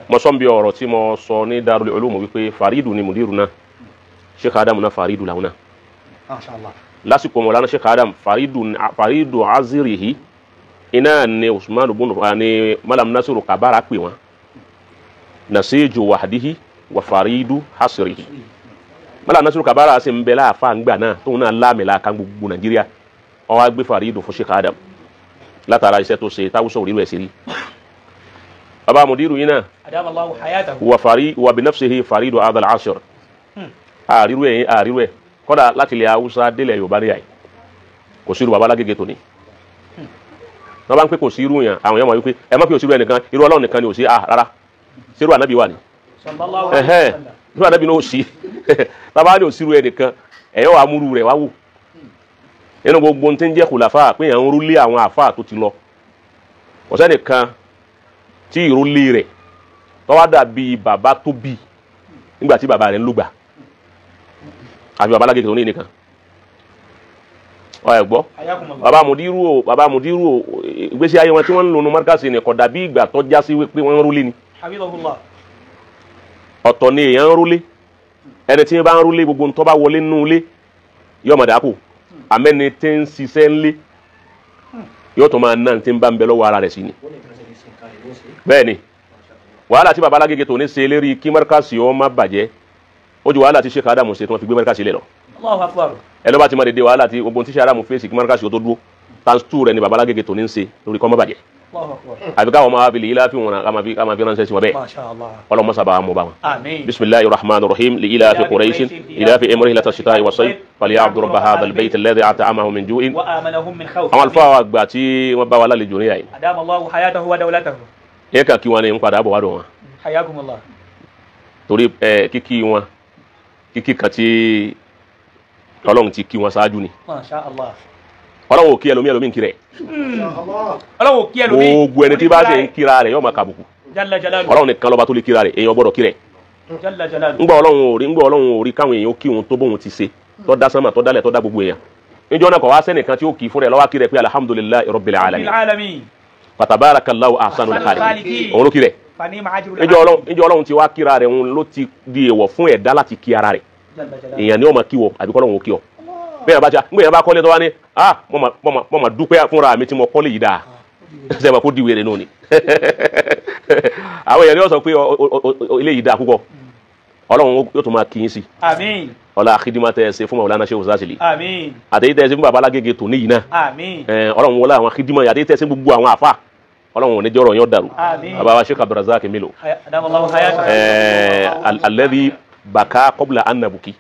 mo sọ bí ọ̀rọ̀ tí mo sọ ní Darul Ulum wípé Faridu ni mudiru náà Sheikh Adam náà Faridu làwọn náà mashallah lásìkò Mawlana Sheikh Adam Faridu azirihi iná ni Usman bunu ni Malam Nasiru Kabara pè wọ́n Nasiju wahdihi wa Faridu hasrihi Malam Nasiru Kabara ṣe ń bẹ láàfáà ńgbà náà tóun náà láàmìlà kan gbogbo Nàìjíríà ó wá gbé Faridu fún Sheikh Adam látara iṣẹ́ tó ṣe táwùsọ̀ òrìrò ẹ̀ sí rí baba mudiru yìí náà adama Allahu hayatahu wa binafsihi Faridu adal ashir àríwú ẹ̀ kọ́dà láti ilẹ̀ Haúsá délẹ̀ Yorùbá ní àì kò sírù baba lágége tó ní wọ́n bá ń pè kò sírù yàn àwọn èèyàn mọ̀ wípé ẹ má pé òsírù ẹnìkan irú Ọlọ́run nìkan ni ò sí rárá sírù ànábì wà ní irú ànábì náà ò sí tábà ní òsírù ẹnìkan ẹ̀yọ́ wa múrú rẹ̀ wá wò nínú gbogbo tí ń jẹ́ kùlàfà pé yàn ń rúlé àwọn àfà tó ti lọ kò sẹ́nìkan tí ìrúlé rẹ̀ tó wá dàbí bàbá tó bí nígbà tí bàbá rẹ̀ ń lùgbà àbí bàbá lágége tó ní nìkan ọ̀ẹ́ gbọ́ bàbá mudiru o ìgbésí ayé wọn tí wọ́n ń lò ní márkàsì ní kò dàbí ìgbà tó já sí pé wọ́n ń rúlé ni ọ̀tọ̀ ni èèyàn ń rúlé ẹni tí wọ́n bá ń rúlé gbogbo tó bá wọlé nínú ilé yóò mọ̀ dákò àmẹ́ni tí ń ṣiṣẹ́ ńlé yóò tó máa ná tí ń bá ń bẹ lọ́wọ́ ara rẹ̀ sí ni bẹ́ẹ̀ ni wàhálà tí bàbá lágége tó ní ṣe lérí kí márkàsì ó má bàjẹ́ ó ju wàhálà tí Sheikh Adamu ṣe tí wọ́n fi gbé márkàsì lẹ̀ lọ Allahu Akbar ẹ ló bá ti máa dédé wàhálà tí gbogbo tí Sheikh Adamu fèsì kí márkàsì ó tó dúró times 2 rẹ̀ ni bàbá lágége tó ní ṣe lórí kọ́ má bàjẹ́ àbí káwọn máa fi lè ilá fi wọn ká máa fi ránṣẹ́ sí wọn bẹ́ẹ̀ ọlọ́mọ sábà mú bá wọn bismillahir rahmanir rahim li ilafi quraishin ilafi imrihi latashita'i wasayf falyabudu rabba hadha albayt alladhi at'amahum min ju'in wa amanahum min khawf àwọn alfa àgbà tí wọ́n bá wa lálejò ní àyè adama Allahu hayatahu wa dawlatahu yẹ kàn kí wọn ní ń padà bọ̀ wá dùn wọn hayakumullah torí kíkí wọn kíkí kan tí Ọlọ́run ti kí wọn ṣáájú ni masha Allah Ọlọ́run ò kí ẹlòmí kí rẹ̀ Ọlọ́run ò kí ẹlòmí gbogbo ẹni tí bá ṣe ń kíra rẹ̀ yóò máa kàbùkù jalla jalaluhu Ọlọ́run nìkan lọ́ba tó lè kíra rẹ̀ èèyàn gbọ́dọ̀ kí rẹ̀ jalla jalaluhu ńgbà Ọlọ́run ò rí káwọn èèyàn kí òun tó bóun ti ṣe tó dá sánmà tó dálẹ̀ tó dá gbogbo èèyàn níjọ́ náà kọ̀ wá sẹ́nìkan tí ó kì í fún rẹ̀ lọ́wọ́ kí rẹ̀ pé alhamdulillahi rabbil alamin fatabarakallahu ahsanul khaliqin òun ló kí rẹ̀ níjọ́ Ọlọ́run ti wá kíra rẹ̀ òun ló ti di èèwọ̀ fún ẹ̀dá láti kí ara rẹ̀ èèyàn ni ó máa kí wọ àbíkọ́ Ọlọ́run ò kí ọ bẹ́ẹ̀ bá ti ń gbé yẹn bá kọ́lé tó wá ní mo mà dúpẹ́ fúnra mi tí mo kọ́lé yìí dáa ṣe ma kó di wèrè nù ni àwọn èèyàn ni wọ́n sọ pé ilé yìí dáa púpọ̀ Ọlọ́run yóò tún máa kí yín sí àmín ọlá àkídímà tẹ́ ẹ ṣe fún Mawlana Sheikh Zazili àmín àtẹ̀yí tẹ́ ẹ ṣe fún bàbá alágége tò níyì náà àmín Ọlọ́run wọlé àwọn àkídímà yàtẹ̀yí tẹ́ ẹ ṣe gbogbo àwọn àfà Ọlọ́run ò ní jọ́rọ̀ yóò dàrú bàbá wa Sheikh Abdulrazak Milo alladhi baka qabla an nabuki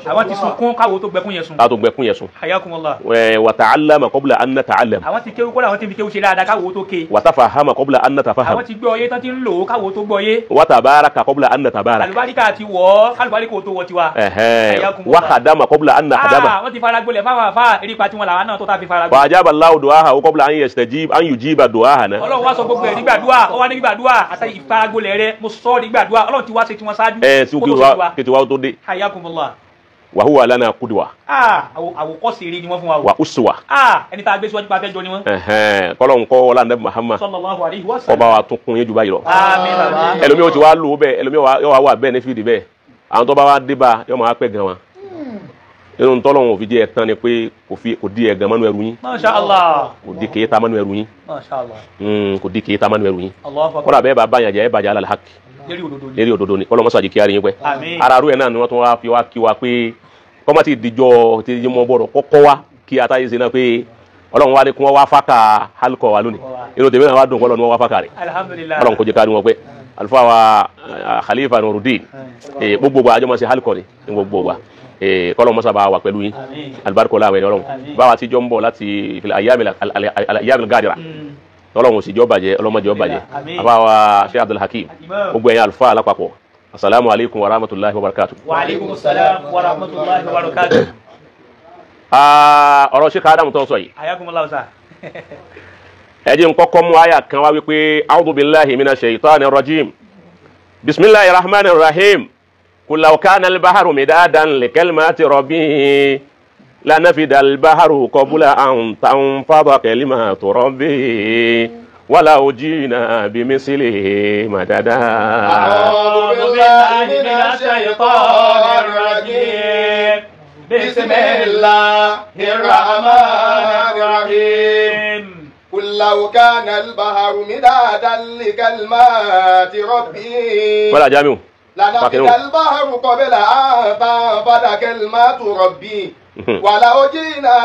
àwọn ti sunkún káwo tó gbẹkún yẹn sun ká tó gbẹkún yẹn sun hayakumullah wa ta'allama qabla an nata'allam àwọn ti kéwú kódà àwọn ti fi kéwú ṣe dáadáa káwo tó ké wa tafahama qabla an natafaham àwọn ti gbọ́ ọyé tán ti ń lò ó káwo tó gbọ́ ọyé wa tabaraka qabla an natabaraka àlùbáríkà ti wọ̀ ọ́ kálùbáríkà tó wọ̀ tiwa wa khadama qabla an nahdama àwọn ti fara gbolẹ̀ fáwọn àfáà erípa tí wọn làwọn náà tó tá fi fara gbolẹ̀ wa ajaba Allahu du'aha qabla an yujiba du'ahana Ọlọ́run wá sọ gbogbo ẹ̀ nígbàdúà ó wá nígbàdúà àti ìfaragbolẹ̀ rẹ mo sọ nígbàdúà Ọlọ́run ti wá ṣe tí wọn ṣáájú sí kí wa tó dé hayakumullah wa huwa lana qudwa àwòkọ́ṣe rí ni wọ́n fún wa wa uswa ẹni tá a gbé síwájú pa fẹ́ jọ ni wọ́n kọ́lọ́n kọ́ wọlá Ànábì Muhammad sallallahu alaihi wasallam ọba wa tún kún yín jù báyìí lọ àmín ẹlòmí ó ti wá lò ó bẹ́ẹ̀ ẹlòmí yóò wá wà bẹ́ẹ̀ ní fìdí bẹ́ẹ̀ àwọn tó bá wá dé bá yóò máa pẹ́ gan wọn nínú tọ́lọ́run òfin jẹ́ ẹ̀tàn ni pé kò di ẹ̀gàn mọ́nú ẹrù yín masha Allah kò di kéétà mọ́nú ẹrù yín masha Allah kò di kéétà mọ́nú ẹrù yín Allahu akbar kọ́dà bẹ́ẹ̀ bá báyàn jẹ́ ẹ̀ bàjẹ́ alal haqq lérí òdodo ni kọ́lọ́mọ́sàdì kí á rí yín pẹ́ ara rú ẹ̀ náà ni wọ́n tún wá fi wá kí wa pé kọ́mọ́ ti dijọ́ ti di mọ́ bọ̀rọ̀ kọ́kọ́ wa kí atáyé ṣe náà pé Ọlọ́run wa ní kí wọ́n wá fáka halkọ̀ wa lónìí inú tèmi náà wá dùn kọ́lọ́ ni wọ́n wá fáka rẹ̀ alhamdulillah Ọlọ́run kò jẹ́ ká ní wọn pé alifa wa Khalifa Nuruddin gbogbo wa àjọmọ́ sí halkọ̀ ni gbogbo wa kọ́lọ́ mọ́sá bá wà pẹ̀lú yín alibarikọ̀ láwẹ̀ Ọlọ́run báwa ti jọ ń bọ̀ láti ayyamil gadira Ọlọ́run sì jọ bàjẹ́ ọlọ́mọdé jọ bàjẹ́ àbáwa Sheikh Abdul Hakim gbogbo ẹ̀yin alifa alápapọ̀ assalamu alaikum wa rahmatullahi wa barakatuh. Wa alaikum assalam wa rahmatullahi wa barakatuh. Ọ̀rọ̀ Sheikh Adam tó sọ yìí. Ayakumullahu sa. Ẹ jẹ́ n kọ́kọ́ mú àyà kan wá wípé a'udhu billahi minash shaitanir rajim. Bismillahir rahmanir rahim. Qul law kana al-bahru midadan li kalimati rabbi lanafida al-bahru qabla an tanfada kalimatu rabbi ولو جئنا بمثله مددا أعوذ بالله من الشيطان الرجيم بسم الله الرحمن الرحيم قل لو كان البحر مدادا لكلمات ربي ولا جامع لنفد البحر قبل أن تنفد كلمات ربي ولو جئنا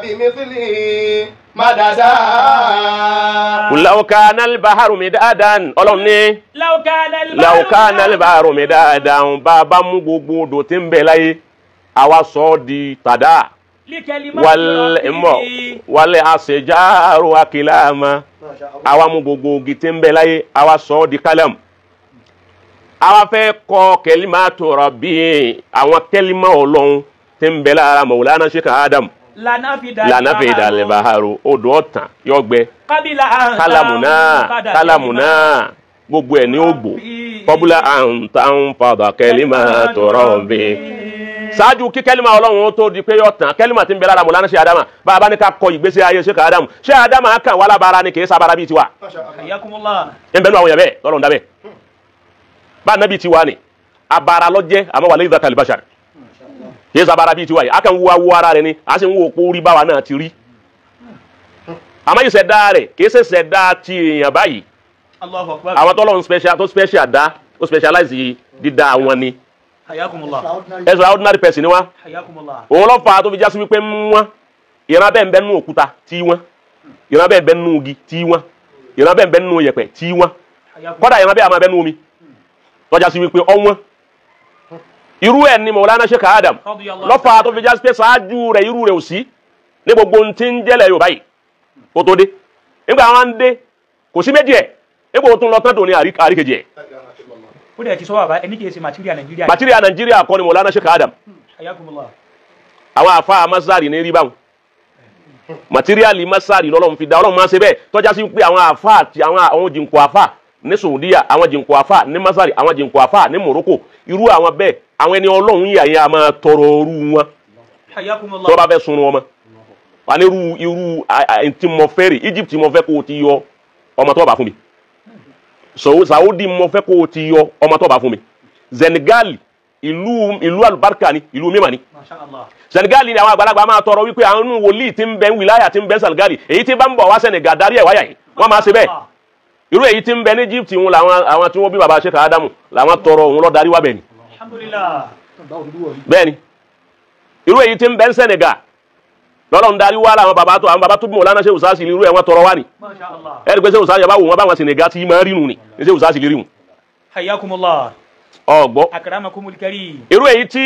بمثله مددا قل لو كان البحر مدادا Ọlọ́run ní لو كان البحر مدادا bàbá mú gbogbo odò tí ń bẹ láyé àwa sọ di tàdá wal asjaru akilama àwa mú gbogbo igi tí ń bẹ láyé àwa sọ di kalam àwa fẹ́ kọ kalimatu rabbi àwọn kẹlímà Ọlọ́run tí ń bẹ lára Maulana Sheikh Adam lanafida al-baharu odò ọ̀tàn yọgbẹ kálámùná gbogbo ẹ̀ ní ògbò kọbúlá àǹtàn fàdà kalimatu rabbi ṣáájú kí kẹlímà Ọlọ́run tó di pé yọ̀tàn kẹlímà tí ń bẹ lára Maulana Sheikh Adam bàbá ní ká kọ ìgbésí ayé Sheikh Adam Sheikh Adam kàn wà lábára ni kì í sábàrà bíi tiwa ń bẹnu àwọn yẹn bẹ́ẹ̀ lọ́rùn dábẹ́ bá nàbí tiwa ni abara lọ́jẹ́ àmọ́ wà lẹ́yìn zakal bashar yé sabara bíi tiwa yìí a kàn wo ara rẹ ni a sì ń wo òpó orí báwa náà ti rí àmọ́ ìṣẹ̀dá rẹ̀ kì í ṣe ṣẹ̀dá ti èèyàn báyìí àwọn tọ́lọ́run tó special dá ó specialize dídá wọn ni ẹ̀sùn ordinary person ni wọ́n òun lọ́ fà á tó fi jásí wípé wọ́n ìran bẹ́ẹ̀ ń bẹ nínú òkúta tí wọ́n ìran bẹ́ẹ̀ ń bẹ nínú igi tí wọ́n ìran bẹ́ẹ̀ ń bẹ nínú yẹ̀pẹ̀ tí wọ́n kọ́dà ìran bẹ́ẹ̀ àmọ́ bẹ nínú omi tọ́já sí wípé ọwọ́n irú ẹ̀ ni Maulana Sheikh Adam lọ́fà tó fi já sí pé ṣáájú rẹ̀ irú rẹ̀ ò sí ní gbogbo ohun tí ń jẹ́lẹ̀ Yorùbá yìí kó tó dé nígbà wọn ń dé kò sí méjì ẹ̀ nígbà tó ń lọ tán tó ní àríkejì ẹ̀. ó dẹ̀ ti sọ bàbá ẹni kì í ṣe material Nàìjíríà. material Nàìjíríà kọ́ ni Maulana Sheikh Adam àwọn àfa masari ní rí báwọn material masari lọ́lọ́run fi dá Ọlọ́run máa ṣe bẹ́ẹ̀ tọ́já sí pé àwọn àfa àti àwọn jìnkù àfa ní Saudiya àwọn jìnkù àfà ní Masari àwọn jìnkù àfà ní Morocco irú àwọn bẹ́ẹ̀ àwọn ẹni Ọlọ́run yìí àyè àmà tọrọ orú wọn tó bá fẹ́ sunu ọmọ wà ní irú tí mo fẹ́ rè Egypt mo fẹ́ kó o ti yọ ọmọ tó bá fún mi Saudi mo fẹ́ kó o ti yọ ọmọ tó bá fún mi Senegal ìlú alubarika ni ìlú mímọ́ ni Senegal ni àwọn àgbàlagbà máa tọrọ wípé àwọn wòlíì tí ń bẹ wìláyà tí ń bẹ Senegal èyí tí bá ń bọ̀ wá Senegal darí ẹ̀ wáyà yìí wọ́n máa ṣe bẹ́ẹ̀ irú èyí tí ń bẹ ní Egypt wọn àwọn tí wọ́n bí baba Sheikh Adamu làwọn tọrọ òun lọ darí wá bẹ́ẹ̀ ni bẹ́ẹ̀ ni irú èyí tí ń bẹ ní Senegal lọ́dọ̀ ń darí wá làwọn baba tó bí Maulana Sheikh Usasi irú ẹ̀ wọ́n tọrọ wá ni ẹ̀rí pé Sheikh Usasi yàbá wò wọ́n bá wọn Senegal tí máa rí nù ni ní Sheikh Usasi lérí wọn. ọgbọ́ irú èyí tí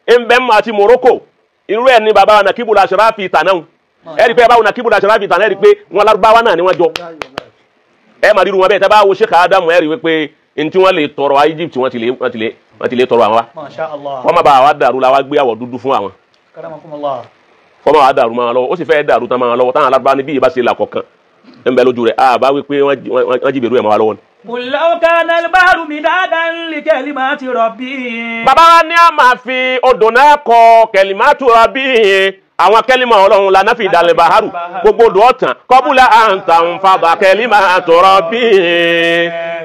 ń bẹ mọ́ àti Morocco irú ẹ̀ ni baba Nakibul Ashrafi tànáà ẹ̀rí pé báwọn Nakibul Ashrafi tànáà ẹ̀rí pé wọn lárúbáwá náà ni wọ́n jọ ẹ máa ríru wọn bẹ́ẹ̀ tẹ́ bá wo Sheikh Adam ẹ rí wípé n tí wọ́n lè tọrọ Egypt wọ́n ti lè tọrọ àwọn wa wọ́n má bá wa dàrú la wá gbé àwọ̀ dúdú fún àwọn wọ́n má wa dàrú máa lọ́wọ́ ó sì fẹ́ dàrú tán máa lọ́wọ́ táwọn alábàá níbí ìbá ṣe là kọ̀ọ̀kan ń bẹ lójú rẹ̀ àbá wípé wọ́n jí bèrú ẹ̀ máa lọ́wọ́ ni. Law kana al-bahru midadan li kalimati rabbi. bàbá wa ní a máa fi odò náà kọ kalimatu rabbi àwọn kẹlímà Ọlọ́run la náà fi ìdàlẹ̀ bàhárù gbogbo odò ọ̀tàn kọ́bùlà àǹtàn fàbà kẹlímà tọrọ bí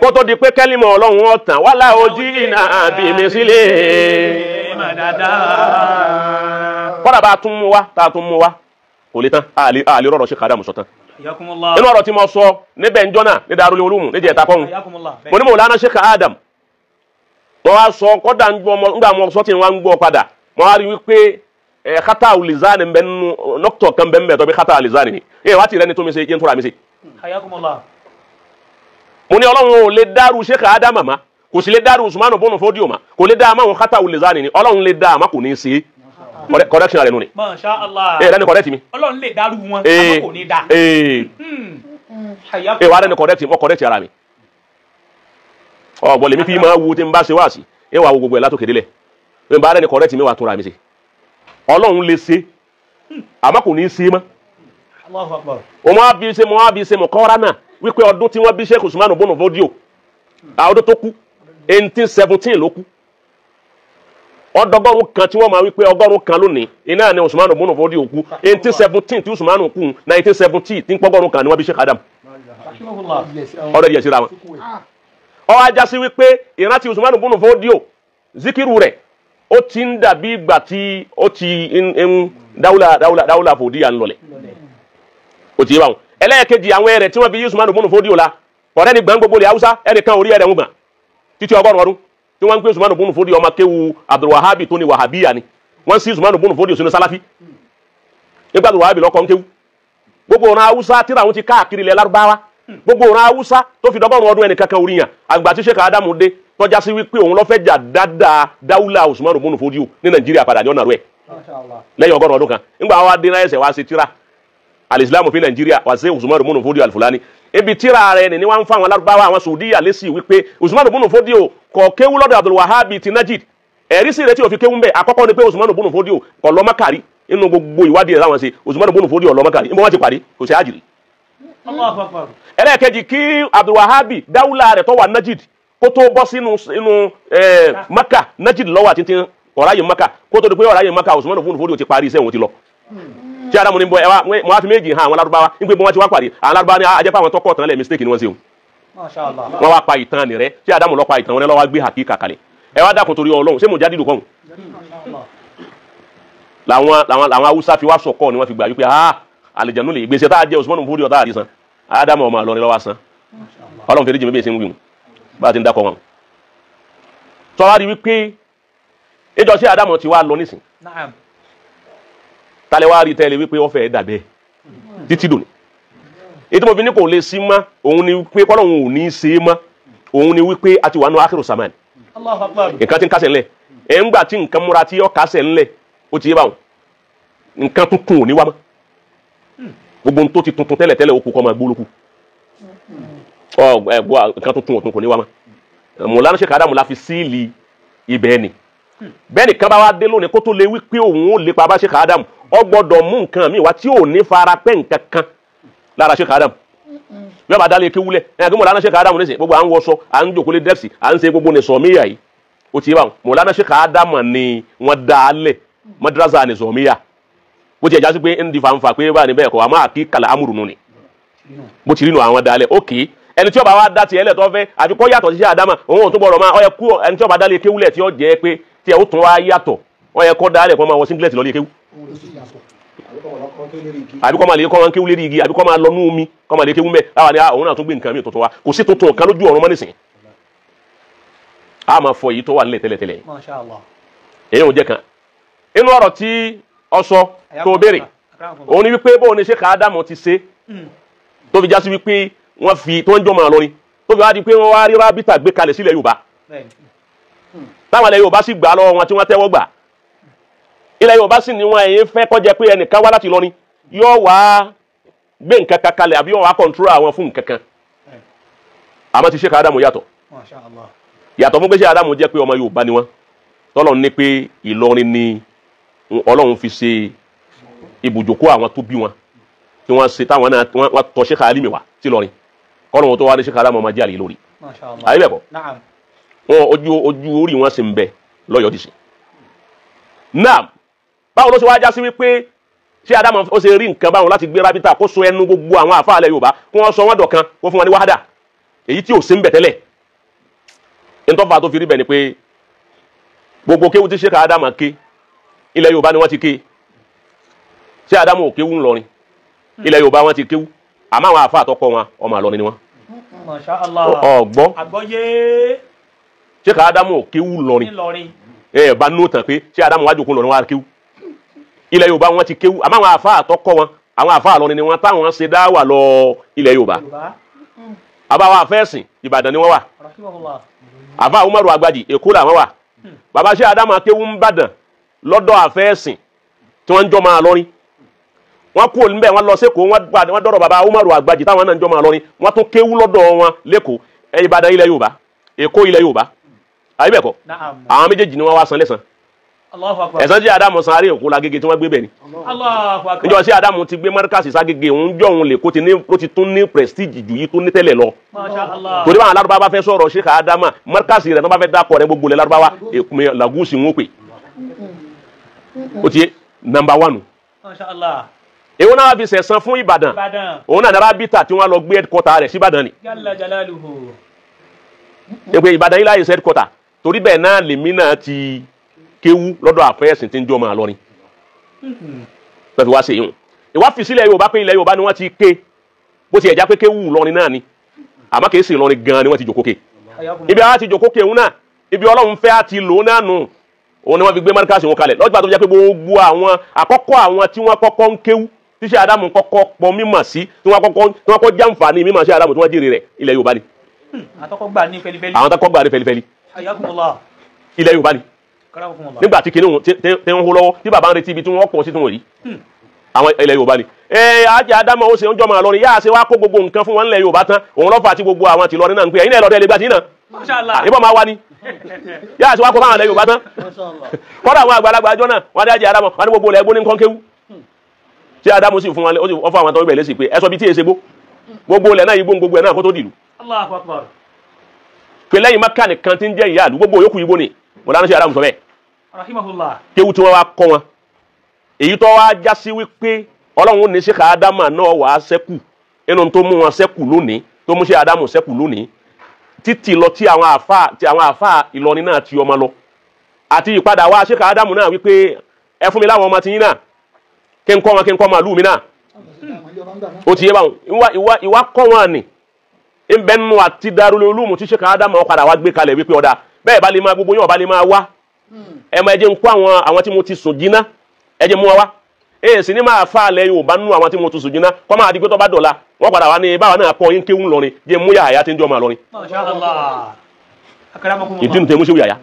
kó tó di pé kẹlímà Ọlọ́run ọ̀tàn wàlá ojú iná bí mi sílẹ̀. kọ́dà bá a tún mú wa tá a tún mú wa kò lè tán àlè rọrọ̀ Sheikh Adam sọ tán. inú ọ̀rọ̀ tí mo sọ níbẹ̀ ń jọ́nà ní Darul Ulum níjẹ̀ ẹ̀ta kọ́hún mo ní Maulana Sheikh Adam mo wá sọ kọ́dà ńgbà mo sọ tí wọ́n ń gbọ́ padà mo wá rí wípé khata ulizani mbenu nokto kan bembe to bi khata ulizani ni wati reni to mi se yen tura mi se hayakumullah mo ní Ọlọ́run ò lè dàrú Sheikh Adam ma kò sì lè dàrú Usman bono fodio ma kò lè dá ma won khata ulizani ni Ọlọ́run lè dá ma kò ní ṣe correction rẹ̀ nu ni masha Allah reni correct mi Ọlọ́run lè dàrú wọn àmọ́ kò ní dá wa reni correct mo correct ara mi bo le mi fi ma wu tí n bá ṣe wá sí wa wo gbogbo ẹ̀ látòkè délẹ̀ n bá reni correct mi wa tún ra mi ṣe Ọlọ́run lè ṣe àmọ́ kò ní ṣe mọ́. Allahu Akbar. o mo wá bí ṣe mọ̀ kọ́ra náà wípé ọdún tí wọ́n bí Sheikh Usman bono fodio ọdún tó kú 1817 ló kú ọdọgọ́rùn kan tí wọ́n máa wípé ọgọ́rùn kan lónìí iná ni Usman bono fodio kú 1817 tí Usman kú 1970 tí ń pọ́gọ́rùn kan ni wọ́n bí Sheikh Adam rahimahullah. ọ̀rẹ́ díẹ̀ síra wọn. ó wá já sí wípé ìrántí Usman ibn Fodio zikiru rẹ̀ ó ti ń dàbí ìgbà tí ó ti ń dáwùlà Fòdíyà ń lọlẹ̀ ó ti yé báwọn. ẹlẹ́ẹ̀kejì àwọn ẹ̀rẹ̀ tí wọ́n fi Usman ibn Fodio la ọ̀rẹ́ ni gbọ̀n gbogbo ilẹ̀ Haúsá ẹnìkan orí ẹ̀rẹ̀ ń gbọ̀n títí 100 ọdún tí wọ́n ń pè Usman ibn Fodio ọmọ kéwu Abdulwahabi tó ní Wahabiya ni wọ́n sí Usman ibn Fodio sínú Salafi nígbà tó Wahabi lọ́kọ́ ń kéwu gbogbo ọ̀ràn Haúsá tíra àwọn ti káàkiri ilẹ̀ Lárúbáwá gbogbo ọ̀ràn Haúsá tó fi dọ́gọ́rùn ọdún ẹnìkankan orí yàn àgbà tí Sheikh Adamu dé tọ́já sí wípé òun ló fẹ́ jà dáadáa dáúlà Usman ibn Fodio ní Nàìjíríà padà ní ọ̀nà rẹ̀ lẹ́yìn 100 ọdún kan nígbà wa dé náà ẹsẹ̀ wá sí tíra alìsílámù fi Nàìjíríà wà sí Usman ibn Fodio Al-Fulani ibi tíra rẹ̀ ní wọ́n ń fa àwọn Lárúbáwá àwọn Saudiya lésì wípé Usman ibn Fodio kò kéwú lọ́dọ̀ Abdul Wahhab ti Najid ẹ̀rí sí rẹ̀ tí ò fi kéwú ń bẹ̀ àkọ́kọ́ ni pé Usman ibn Fodio kò lọ Mákàrí inú gbogbo ìwádìí rẹ̀ láwọn ṣe Usman ibn Fodio lọ Mákàrí níbo wọ́n ti parí kò sí àjìrì. Allahu Akbar. ẹlẹ́ẹ̀kejì kí Abdul Wahhab dáúlà rẹ̀ tó wà Najid kó tó bọ́ sínú Maka Najid lọ́wọ́ àti ọ̀ráyè Maka kó tó di pé ọ̀ráyè Maka Usman ibn Fodio ti parí iṣẹ́ òun ti lọ. tí Adamu ní bọ́ ẹwà mo á fi méjì hàn àwọn Lárúbáwá nígbà bí wọ́n ti wá parí àwọn Lárúbáwá ní ajẹ́pá àwọn tọ́kọ̀ tán lẹ̀ mistake ni wọ́n ṣe o. Masha Allah. wọ́n wá pa ìtàn rẹ̀ tí Adamu lọ pa ìtàn wọn lọ́wọ́ gbé hakika kalẹ̀ ẹ wá dákun torí Ọlọ́run ṣé mo jáde dùkọ́ làwọn Haúsá fi wá sọ̀kọ́ ni wọ́n fi gbà wípé àlejànú lè gbèsè tá a jẹ́ Usman ibn Fodio tá a rí san Adamu ọmọ àlọ́rin lọ́wọ́ san Ọlọ́run fèrè jìmí bí ṣe ń wíwù bá a ti ń dákọ̀ wọn. tọ́wá rí wípé ìjọ sí Adamu ti wá lọ nísìn Naam. tálẹ̀ wá rí tẹ́lẹ̀ wípé ó fẹ́ dàbẹ́ títí dòní ètò mo fi ní kò lè sí mọ́ òun ni wípé kọ́lọ́hún ò ní í ṣe é mọ́ òun ni wípé a ti wà nù akhiru zaman Allahu Akbar. nǹkan tí ń kásẹ̀ ńlẹ̀ ẹ̀ ń gbà tí nǹkan múra tí ó kásẹ̀ ńlẹ̀ ó ti yé báwọn nǹkan tuntun ò ní wá mọ́ gbogbo ohun tó ti tuntun tẹ́lẹ̀ ó kú kọ́ máa gbólókù nǹkan tuntun kò ní wá mọ́ Mọ̀lánà Sheikh Adamu la fi síìlì ibẹ̀ ni bẹ́ẹ̀ nìkan bá wá dé lónìí kó tó lè wí pé òun ò lépa bá Sheikh Adamu ó gbọ́dọ̀ mú nǹkan míì wá tí ò ní fara pẹ́ nǹkan kan lára Sheikh Adamu yóò bá dálé kéwúlẹ̀ ẹ̀ kí Mọ̀lánà Sheikh Adamu nísìnyí gbogbo à ń wọṣọ à ń jòkó lé dẹ́psì à ń ṣe gbogbo ní sọ̀míyà yìí ó ti yé báwọn Mọ̀lánà Sheikh Adamu ni wọ́n dá a lẹ̀ madrasa ní sọ̀míyà bó ti ẹ̀ já sí pé ń di fanfa pé báyìí bẹ́ẹ̀ kọ́ àmọ́ àkí kàlà amúrù nù ni bó ti rí nù àwọn dá a lẹ̀ ókè ẹni tí ó bá wá dá tiẹ̀ lẹ̀ tó fẹ́ àbí kọ́ yàtọ̀ sí Sheikh Adamu òun ò tún gbọ́dọ̀ máa ọyẹ kú ẹni tí ó bá dálé kéwúlẹ̀ tí ó jẹ́ pé tí ẹ ó tún wá yàtọ̀ ọyẹ kọ́ dá a lẹ̀ kọ́ máa wọ singlet lọ lé kéwú àbí kọ́ máa lè kọ́ wọn kéwú lérí igi àbí kọ́ máa lọ nú omi kọ́ máa lè kéwú mẹ́ láwa ni òun náà tún gbé nǹkan mi tuntun wa kò sí tuntun kan lójú ọ̀run mọ́ nísìnyí a máa fọ èyí tó wà nílẹ̀ tẹ́lẹ̀tẹ́lẹ̀ Masha Allah. èyí ò jẹ́ kan inú ọ̀rọ̀ tí ọ sọ tó béèrè òun ni wípé bóun ni Sheikh Adamu ti ṣe tó fi já sí wípé wọ́n fi tó ń jọ máa lọ ni tó fi wá di pé wọ́n wá rí rábítà gbé kalẹ̀ sílẹ̀ Yorùbá táwọn ilẹ̀ Yorùbá sì gbà lọ́wọ́ wọn tí wọ́n tẹ́wọ́ gbà ilẹ̀ Yorùbá sì ni wọn èyí fẹ́ kọjá pé ẹnìkan wá láti Ìlọrin yóò wá gbé nǹkan kan kalẹ̀ àbí yóò wá kọ̀ǹtúrò àwọn fún nǹkan kan àmọ́ ti Sheikh Adamu yàtọ̀ Masha Allah. yàtọ̀ fún pé Sheikh Adamu jẹ́ pé ọmọ Yorùbá ni wọ́n tọ́lọ́run ní pé Ìlọrin ni Ọlọ́run fi ṣe ibùjókòó àwọn tó bí wọn tí wọ́n ṣe táwọn náà wọ́n tọ́ Sheikh Alimi wá sí Ìlọrin kọ́nà wọn tó wá ní Sheikh Adamu ọmọ jẹ́ àlè lórí Masha Allah. àyè bẹ̀ bọ̀ Naam. wọn ojú orí wọn sì ń bẹ lọ́yọ̀ọ́ dì sí. náà báwo ló ṣe wá já sí wípé Sheikh Adamu ó ṣe rí nǹkan báwọn láti gbé rábítà kó so ẹnu gbogbo àwọn àfáàlẹ̀ Yorùbá kó wọ́n sọ wọ́n dọ̀kan kó fún wọn ní wáhádà èyí tí ò sí ń bẹ̀ tẹ́lẹ̀ ntọ́fà tó fi rí bẹ̀ ni pé gbogbo kéwú tí Sheikh Adamu ké ilẹ̀ Yorùbá ni wọ́n ti ké Sheikh Adamu ò kéwú ńlọrin ilẹ̀ Yorùbá wọ́n ti kéwú àmọ́ àwọn àfáà tọkọ wọn ọmọ àlọ́ni ni wọ́n. Masha Allah. ọgbọ́ Àgbọ́yé. Sheikh Adamu ò kéwú ńlọrin Ńlọrin. ẹ bá nù tán pé Sheikh Adamu wájú kún lọrin wá kéwú ilẹ̀ Yorùbá wọ́n ti kéwú àmọ́ àwọn àfáà tọkọ wọn àwọn àfáà àlọ́ni ni wọ́n táwọn ṣe dá wà lọ ilẹ̀ Yorùbá Yorùbá. àbáwọn àfẹ́sìn Ìbàdàn ni wọ́n wà Rahimahullah. àfáà Umaru Agbaji Èkó làwọn wà bàbá Sheikh Adamu akéwú ń bàdàn lọ́dọ̀ àfẹ́sìn tí wọ́n ń jọ máa lọ́rin wọ́n kú òní bẹ́ẹ̀ wọ́n lọ sẹ́kọ̀ọ́ wọ́n dọ̀rọ̀ bàbá Umaru Agbaji táwọn náà ń jọ máa lọ́rin wọ́n tún kéwú lọ́dọ̀ wọn lẹ́kọ̀ọ́ Ìbàdàn ilẹ̀ Yorùbá Èkó ilẹ̀ Yorùbá àyè bẹ́ẹ̀ kọ́ Naam. àwọn méjèèjì ni wọ́n wá san lẹ́san Allahu Akbar. ẹ̀san tí Adamu san àárẹ̀ Èkó lágége tí wọ́n gbé bẹ̀ ni Allahu Akbar. níjọ́ sí Adamu ti gbé mọ́ríkàsì ságége òun jọ òun lè kó ti tún ní prestige jù yìí tó ní tẹ́lẹ̀ lọ Masha Allah. torí báwọn Lárúbáwá fẹ́ sọ̀rọ̀ Sheikh Adamu mọ́ríkàsì rẹ̀ tó bá fẹ́ dákọ̀ rẹ̀ gbogbo lẹ̀ Lárúbáwá Lagos ń wó pè ó ti yé number 1 Masha Allah. èwo náà fi sẹ̀san fún Ìbàdàn Ìbàdàn. òun náà dára bítà tí wọ́n lọ gbé headquarter rẹ̀ sí Ìbàdàn ni Jalla jalaluhu. pé Ìbàdàn yìí láyé headquarter torí bẹ́ẹ̀ náà lèmi náà ti kéwú lọ́dọ̀ àfẹ́sìn tí ń jọ́ máa lọ ni lọ́fi wá sí ìhun ìwá fi sílẹ̀ Yorùbá pé ilẹ̀ Yorùbá ni wọ́n ti ké bó ti ẹ̀já pé kéwú lọrin náà ni àmọ́ kìí sì lọrin gan ni wọ́n ti jòkókè ibi àwọn ti jòkókè òun náà ibi Ọlọ́run fẹ́ àti lò náà nù òun ni wọ́n fi gbé mọ́ríkàsì wọn kalẹ̀ lọ́jọ́ tó jẹ́ pé gbogbo àwọn àkọ́kọ́ àwọn tí wọ́n kọ́kọ́ ń kéwú tí Sheikh Adamu kọ́kọ́ pọ̀ mímọ̀ sí tí wọ́n kọ́kọ́ jàǹfààní mímọ̀ Sheikh Adamu tí wọ́n jèrè rẹ̀ ilẹ̀ Yorùbá ni Àtọ́kọ́ gbà ní fẹlifẹli. àwọn tó kọ́ gbà ní fẹlifẹli Ayakumullah. ilẹ̀ Yorùbá ni Karakumullah. nígbà tí kìnìún tẹ́ ń hó lọ́wọ́ tí bàbá ń retí ibi tí wọ́n pọ̀ sí tí wọ́n rí àwọn ilẹ̀ Yorùbá ni ajé Adamu ó ṣe ń jọmọ àlọrin yáà ṣe wá kó gbogbo nǹkan fún wọn nílẹ̀ Yorùbá tán òun lọ́fà tí gbogbo àwọn tìlọrin náà ń pè ẹ̀yin náà lọ́dẹ ẹlẹgbà tí náà Mashallah. ìbọn máa wá ní yáà ṣe wá kó fáwọn ilẹ̀ Yorùbá tán kọ́dà àwọn àgbàlagbà àjọ náà wọ́n dé ajé Adamu wọ́n ní gbogbo ilẹ̀ ẹgbó ní nǹkan kéwú tí Adamu sì fún wọn ó fún àwọn tó bẹ̀rẹ̀ sí pé ẹ sọ bí tí èsè gbogbo ilẹ̀ náà igbó gbogbo ẹ̀ náà kó tó dìlú Allahu Akbar. pé lẹ́yìn Mákà nìkan tí ń jẹ́ ìyá àlú gbogbo yòókù igbó ni mo dáná sí Adamu sọ bẹ́ẹ̀ Rahimahullah. kéwú tí wọ́n wá kọ́ wọn èyí tó wá já sí wípé Ọlọ́run ní Sheikh Adamu náà wà á sẹ́kù inú tó mú wọn sẹ́kù lónìí tó mú Sheikh Adamu sẹ́kù lónìí títí lọ tí àwọn àfáà Ìlọrin náà ti ọmọ lọ àti ìpadà wá Sheikh Adamu náà wípé ẹ fún mi láwọn ọmọ tiyín náà kí n kọ́ màlúù mi náà ó ti yé báwọn ìwà kọ́ wọn ni ń bẹ nínú àti Darul Ulum tí Sheikh Adamu padà wá gbé kalẹ̀ wípé ọ̀dà bẹ́ẹ̀ bá lè máa gbogbo yín ọ̀bá lè máa wá ẹ máa jẹ́ ń kó àwọn tí mo ti sùn jiná ẹ jẹ́ mú wa wá sì ní máa fa alẹ́ Yorùbá nínú àwọn tí mo ti sùn jiná kọ́ máa di pé tó bá dọ̀la wọ́n padà wá ní báwa náà kọ́ yín kéwù lọrin jẹ́ mú Yahaya tí ń jọ́ máa lọrin Mashallah. Akramakumullah. ìdí nìtẹ̀ mú ṣe Yahaya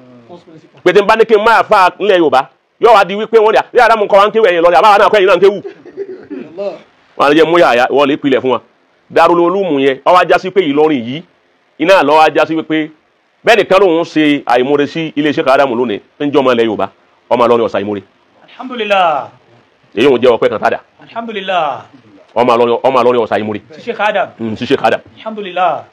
pété ń bá ní kí n máa fa nílẹ̀ Yorùbá yóò wá di wípé wọ́n rí Sheikh Adamu kọ́ wa ń kéwù ẹ̀yìn lọrin àbáwa náà kọ́ ẹ̀yìn náà ń kéwù wọn jẹ́ mú Yahaya wọ́n lè pilẹ̀ fún wa Darul Ulum yẹn ó wá já sí pé Ìlọrin yìí iná lọ́ wá já sí pé bẹ́ẹ̀ nìkan lòun ṣe àìmúre sí ilé Sheikh Adamu lónìí ń jọ́ ọmọ ilẹ̀ Yorùbá ọmọ lọrin ọ̀sà ìmúre Alhamdulillah. èyí ò jẹ́ ọpẹ́ kan tádà Alhamdulillah. ọmọ lọrin ọ̀sà ìmúre Sheikh Adam. sí Sheikh Adamu Alhamdulillah.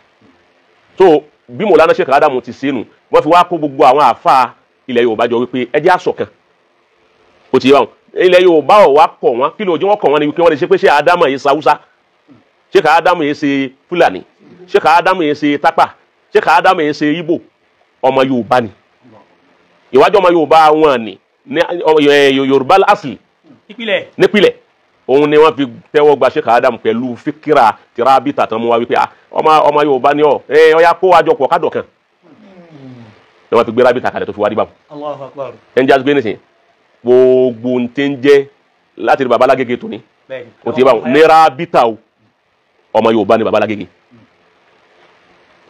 so bí Mọ̀lánà Sheikh Adamu ti sínú wọ́n fi wá kó gbogbo àwọn àfa ilẹ̀ Yorùbá jọ wípé ẹ jẹ́ àṣọ̀kan ó ti yé wọn ilẹ̀ Yorùbá ọ̀ wá kọ̀ wọ́n kí ló jẹ́ wọ́n kọ̀ wọ́n ni wípé wọ́n lè ṣe pé Sheikh Adamu yìí Haúsá Sheikh Adamu yìí ṣe Fúlàní Sheikh Adamu yìí ṣe Tápà Sheikh Adamu yìí ṣe Ìgbò ọmọ Yorùbá ni ìwájú ọmọ Yorùbá wọn ni Yorùbá asli nípìlẹ̀ òun ni wọ́n fi tẹ́wọ́ gba Sheikh Adamu pẹ̀lú fíkìrà tìrábìtà tán mú wa wípé ọmọ Yorùbá ni ọya kó wájọ pọ̀ kádọ̀ kan ni wọ́n fi gbé rábìtà kalẹ̀ tó fi wá rí báwọn. Allahu Akbar. ẹ̀ ń jásí gbé nísìnyí gbogbo ń tẹ́ ń jẹ́ láti rí Baba Lágége tó ní o ti báwọn ní rábìtà o ọmọ Yorùbá ni Baba Lágége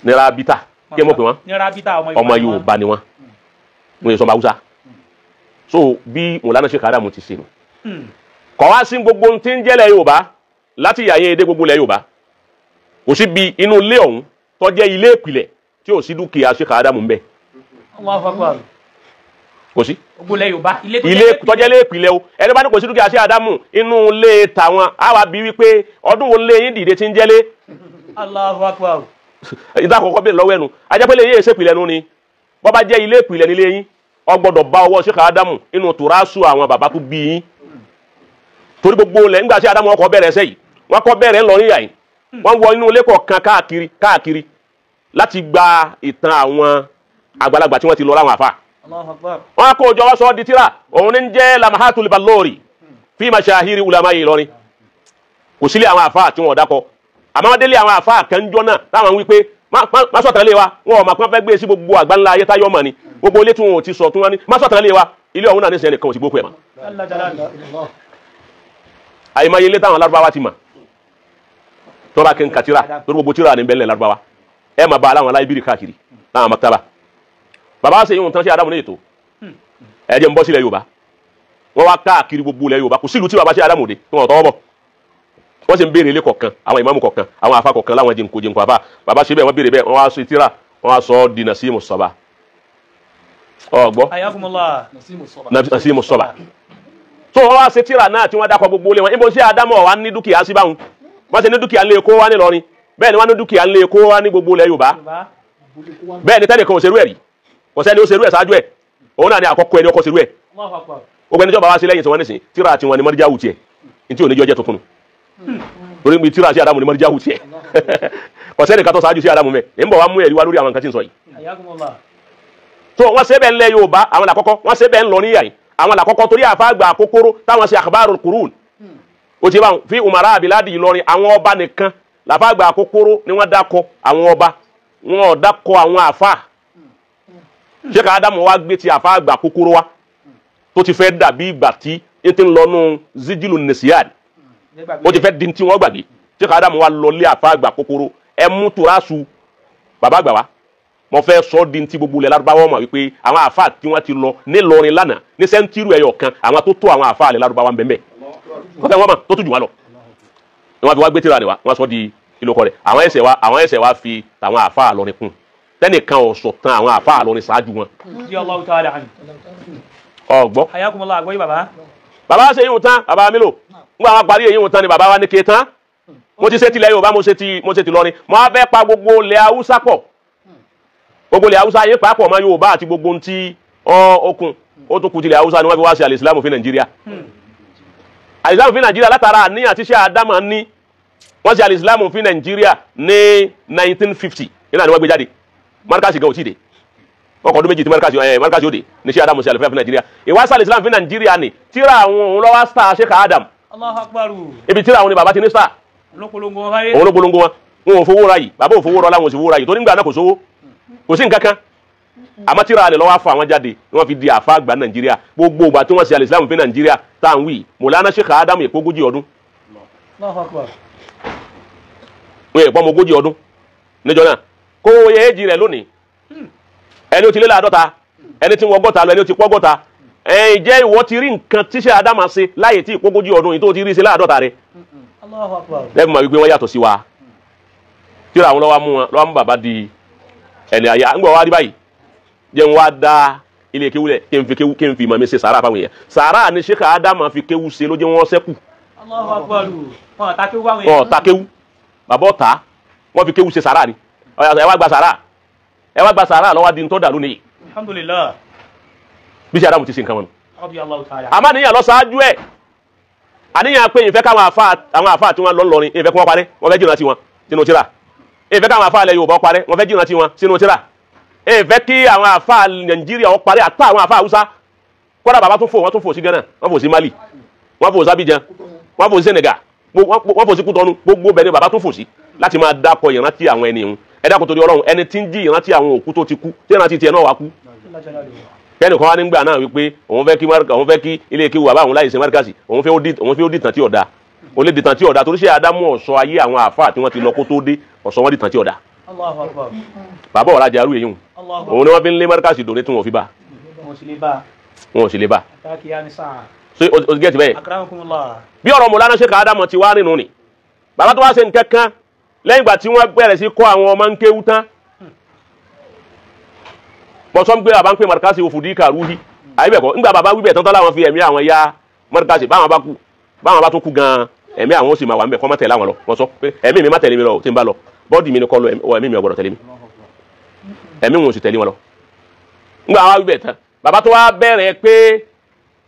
ní rábìtà kí ẹ mọ̀ pé wọ́n ọmọ Yorùbá ni wọ́n wọ́n yẹ sọ́mọ Haúsá so bí Mọ̀lánà Sheikh Adamu ti ṣe nù kọ̀ wá sí gbogbo ń tẹ́ ń jẹ́lẹ̀ Yorùbá láti yàyẹn èdè gbogbo lẹ̀ Yorùbá kò sí bí inú ilé ọ̀hún tó jẹ́ ilé ìpìlẹ̀ tí ò sí dúkìá Sheikh Adamu ń bẹ Allahu Akbar. kò sí Ògbólẹ̀ Yorùbá ilé tó jẹ́ ilé ìpìlẹ̀ o ẹni bá ní kò sí dúkìá Sheikh Adamu inú ilé tàwọn á wá bí wípé ọdún wo lé yín dìde tí ń jẹ́lé Allahu Akbar. ìdá àkọ́kọ́ bẹ̀rẹ̀ lọ́wọ́ ẹnu ajẹ́pẹ́lẹ́ yé èsè ìpìlẹ̀ nu ni bọ́ bá jẹ́ ilé ìpìlẹ̀ nílé yín ó gbọ́dọ̀ bá ọwọ́ Sheikh Adamu inú tùrásù àwọn bàbá tó bí yín torí gbogbo lẹ̀ ńgbà Sheikh Adamu ọkọ̀ bẹ̀rẹ̀ ẹsẹ̀ yìí wọ́n kọ́ bẹ̀rẹ̀ ńlọrin yà yìí wọ́n wọ inú ilé kọ̀ọ̀kan káàkiri láti gba ìtàn àwọn àgbàlagbà tí wọ́n ti lọ láwọn àfa wọ́n kó jọ wá sọ di tírà òun ní jẹ́ Lamahatul Ballori fi mashahiri ulama yìí lọrin kò sílé àwọn àfa tí wọ́n dákọ àmọ́ wọ́n délé àwọn àfa àkànjọ́ náà táwọn wípé má sọ̀tàn lé wa wọn ò mà pọ́n fẹ́ gbé sí gbogbo àgbáńlá ayé táyọ̀ mọ̀ ni gbogbo ilé tí wọn ò ti sọ tún wọn ni má sọ̀tàn lé wa ilé ọ̀hún náà ní sẹ́yìn nìkan ò sì gbókù ẹ̀ mọ́ àyèmáyé ilé táwọn Lárúbáwá ti mọ̀ tó bá kí n ka tírà torí gbogbo tírà ní bẹ́lẹ̀ Lárúbáwá ẹ máa bá aláwọn aláìbírí káàkiri láwọn maktaba bàbá ṣe yóò tán sí Adamu ní ètò ẹ jẹ́ ń bọ́ sílẹ̀ Yorùbá wọ́n wá káàkiri gbogbo ilẹ̀ Yorùbá kò sílùú tí bàbá ṣe Adamu dé tí wọ́n tọwọ́ bọ̀ wọ́n sì ń béèrè ilé kọ̀ọ̀kan àwọn ìmáàmù kọ̀ọ̀kan àwọn àfa kọ̀ọ̀kan láwọn jẹ̀ǹkó àbá bàbá ṣe bẹ́ẹ̀ wọ́n béèrè bẹ́ẹ̀ wọ́n wá sọ tírà wọ́n wá sọ di Nasimu Sọba ọgbọ́ Nasimu Sọba tó wọ́n wá ṣe tírà náà tí wọ́n dákọ̀ gbogbo ilé wọn ibo ṣe Adamu wà ní dúkìá sí báwọn wọ́n ṣe ní dúkìá ńlẹ̀ Èkó wá ní Ìlọrin bẹ́ẹ̀ ni wọ́n ní dúkìá ńlẹ̀ Èkó wá ní gbogbo ilẹ̀ Yorùbá bẹ́ẹ̀ ni tẹ́nìkan òṣèrú ẹ̀rí kò sẹ́ni òṣèrú ẹ̀ ṣáájú ẹ̀ òun náà ni àkọ́kọ́ ẹni ọkọ̀ òṣèrú ẹ̀ ogbẹ́ni jọba wá sí lẹ́yìn tí wọ́n ní sìn tíra tí wọ́n ní mọ́ríjà wù tiẹ̀ ntí oníjọ́ jẹ́ tuntun torí mi tíra sí Adamu ni mọ́ríjà hù tiẹ̀ kọ̀sẹ́nì kátó ṣáájú sí Adamu mẹ́ ẹ̀ ń bọ̀ wá mú ẹ̀rí wá lórí àwọn nǹkan tí ń sọ yìí. tó wọ́n ṣe bẹ́ẹ̀ ńlẹ̀ Yorùbá àwọn làkọ́kọ́ wọ́n ṣe bẹ́ẹ̀ ńlọ níyà yìí àwọn làkọ́kọ́ torí àfáàgbà kòkòrò táwọn ṣe akhbarul qurun ó ti bá wọn fi umara abiladi Ìlọrin àwọn ọba nìkan làfáàgbà kòkòrò ni wọ́n dákọ àwọn ọba wọn ò dákọ àwọn àfáà Sheikh Adamu wa gbé ti àfáàgbà kòkòrò wa tó ti fẹ́ dàbí ìgbà tí ń ti ń lọ nù zijilu nisiyad ó ti fẹ́ di tí wọ́n gbàgbé Sheikh Adamu wa lọ lé àfáàgbà kòkòrò ẹ mú turasu bàbá àgbà wa mo fẹ́ sọ di ti gbogbo ilẹ̀ Lárúbáwá mọ̀ wípé àwọn àfáà tí wọ́n ti lọ nílọrin lánàá ní sẹ́ńtírù ẹ̀yọ̀ kan àwọn tó tó àwọn àfáà ilẹ̀ Lárúbáwá ń bẹ ńbẹ̀ wọ́n fẹ́ wọ́n mọ̀ tó tún jù wá lọ ni wọ́n fi wá gbé tíra rẹ̀ wá wọ́n sọ di ìlókọ rẹ̀ àwọn ẹsẹ̀ wa fi tàwọn àfáà lọrin kún tẹ́nìkan ọ̀sọ̀ tán àwọn àfáà lọrin ṣáájú wọn. ọgbọ́ bàbá ṣe yíwò tán bàbá mi lò ń gbà wọn parí èyíwò tán ni bàbá wa ní ké tán mo ti ṣe tilẹ̀ Yorùbá mo ṣe ti lọrin mo á fẹ́ pa gbogbo ilẹ̀ Haúsá pọ̀ gbogbo ilẹ̀ Haúsá yé pàápọ̀ mọ́ Yorùbá àti gbogbo ntí okun ó tún kù tilẹ̀ Haúsá ni wọ́n fi wá sí alìsílámù fi Nàìjíríà alìsílámù fi Nàìjíríà látara àníyàn tí Sheikh Adamu ní wọ́n sí alìsílámù fi Nàìjíríà ní 1950 nígbà ni wọ́n gbé jáde markasi gan ò tí de wọ́n kọ́ ọdún méjì tí markasi ó de ní Sheikh Adamu sí alìsílámù fi Nàìjíríà ìwásí alìsílámù fi Nàìjíríà ni tíra àwọn òun lọ́wọ́ star Sheikh Adamu Allahu Akbar ibi tíra àwọn ni bàbá ti ní star òun ló polongo wọn wọn ò fowó ra yìí bàbá ò fowó rọ láwọn ò sì fowó ra yìí tó nígbà náà kò sówó kò sí nǹkan kan àmọ́ tíra rẹ̀ lọ́wọ́ afọ àwọn jáde ni wọ́n fi di àfa àgbà Nàìjíríà gbogbo ìgbà tí wọ́n ṣe alìsílámù fi Nàìjíríà tá à ń wí Mọ̀lánà Sheikh Adamu èpò 40 ọdún wọ́n èpò 40 ọdún níjọ náà kó oyè èjì rẹ̀ lónìí ẹni ó ti lé láàdọ́ta ẹni tí wọ́n gọ́ta lọ ẹni ó ti pọ́ gọ́ta ẹ̀yìn jẹ́ ìwọ ti rí nǹkan tí Sheikh Adamu ṣe láyè tí ìpò 40 ọdún yìí tó ti rí ṣe láàdọ́ta rẹ̀ lẹ́gbẹ̀ẹ́ máa wípé wọ́n yàtọ̀ sí wa tíra àwọn lọ́wọ́ mú bàbá di ẹni àyà ń gbọ́ wá rí báyìí jẹ́ ń wá dá ilé kéwú lẹ̀ kí n fi mọ̀ mi ṣe sàárà fáwọn èèyàn sàárà ni Sheikh Adamu fi kéwú ṣe ló jẹ́ wọ́n sẹ́kù ọ̀ ta kéwú bàbá ọ̀tá wọ́n fi kéwú ṣe sàárà ni ẹ wá gba sàárà lọ́wọ́ di ń tọ́ dàrú nìyí alhamdulillah bí Sheikh Adamu ti ṣe nǹkan wọn. àmọ́ àníyàn lọ ṣáájú ẹ̀ àníyàn pé ìfẹ́ káwọn àfáà tí wọ́n lọ lọrin ìfẹ́ kí wọ́n parẹ́ wọ́n fẹ́ jìnnà sí wọn sínú tíra ìfẹ́ káwọn àfáà ilẹ̀ Yorùbá parẹ́ wọ́n fẹ́ jìnnà sí wọn sínú tíra ìfẹ́ kí àwọn àfáà Nàìjíríà ó parẹ́ àtà àwọn àfáà Haúsá kọ́dà bàbá tó fò wọ́n tó fò sí Ghana wọ́n fò sí Mali wọ́n fò sí Abidjan wọ́n fò sí Senegal wọ́n fò sí Kútọ́nù gbogbo bẹ́ẹ̀ ni bàbá tó fò sí láti máa dákọ̀ ìrántí àwọn ẹni ìhun ẹ dákun torí Ọlọ́run ẹni tí ń jí ìrántí àwọn òkú tó ti kú tí ìrántí tiẹ̀ náà wá kú kẹ́ni kan wá nígbà náà wípé òun fẹ́ kí ilé kéwù bàbá òun láyé ṣe márkàsì òun fẹ́ ó dìtàn tí ọ̀dà ó lè dìtàn tí ọ̀dà torí Sheikh Adamu ọ̀sọ́ ayé àwọn àfáà tí wọ́n ti lọ kó tó dé ọ̀sọ́ wọn dìtàn tí ọ̀dà. bàbá ọ̀rajà arú èyí hùn òun ni wọ́n fi ń lé márkàsì dòní tí wọ́n fi bá wọn ò sì lè bá. so o gẹ́tì bẹ́ẹ̀ bí ọ̀rọ̀ Mọ̀lánà Sheikh Adamu ti wá nínú ni bàbá tó wá ṣe nǹkan kan lẹ́yìn ìgbà tí wọ́n bẹ̀rẹ̀ sí kọ́ àwọn ọmọ ń kéwú tán bọ́sọ́ ń gbé bàbá ń pè markasi òfurudí kàrúhì àyíbẹ̀kọ́ ńgbà bàbá wíbẹ̀ tán tán láwọn fi ẹ̀mí àwọn ya markasi báwọn bá tún kú gan ẹ̀mí àwọn ó sì máa wà ń bẹ̀ kọ́ má tẹ̀lé àwọn lọ wọ́n sọ pé ẹ̀mí mi má tẹ̀lé mi lọ tí ń bá lọ bọ́ọ̀dì mi ni kọ́ lọ ẹ̀mí mi ò gbọ́dọ̀ tẹ̀lé mi ẹ̀mí wọn ò sì tẹ̀lé wọn lọ. ńgbà àwọn wíbẹ̀ tán bàbá tó wá bẹ̀rẹ̀ pé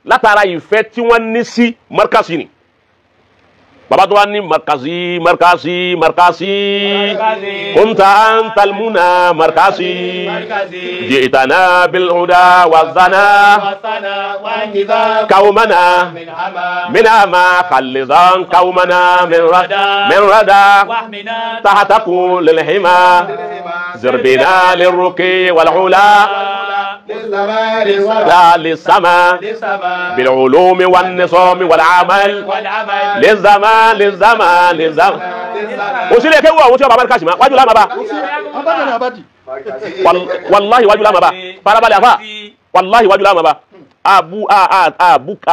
látara ìfẹ́ tí wọ́n ní sí markasi ni bàbá tó wá ní markasi kunta antal muna markasi ji'tana bil huda wa zana kaumana min ama khalizan kaumana min rada tahtaku lil hima zirbina lirruki wal ula لا للسماء بالعلوم والنظام والعمل للزمان وسيله كيو àwọn tí ó bá markasi ma wájú la ma ba wallahi wájú la ma ba farabalẹ̀ afa wallahi wájú la ma ba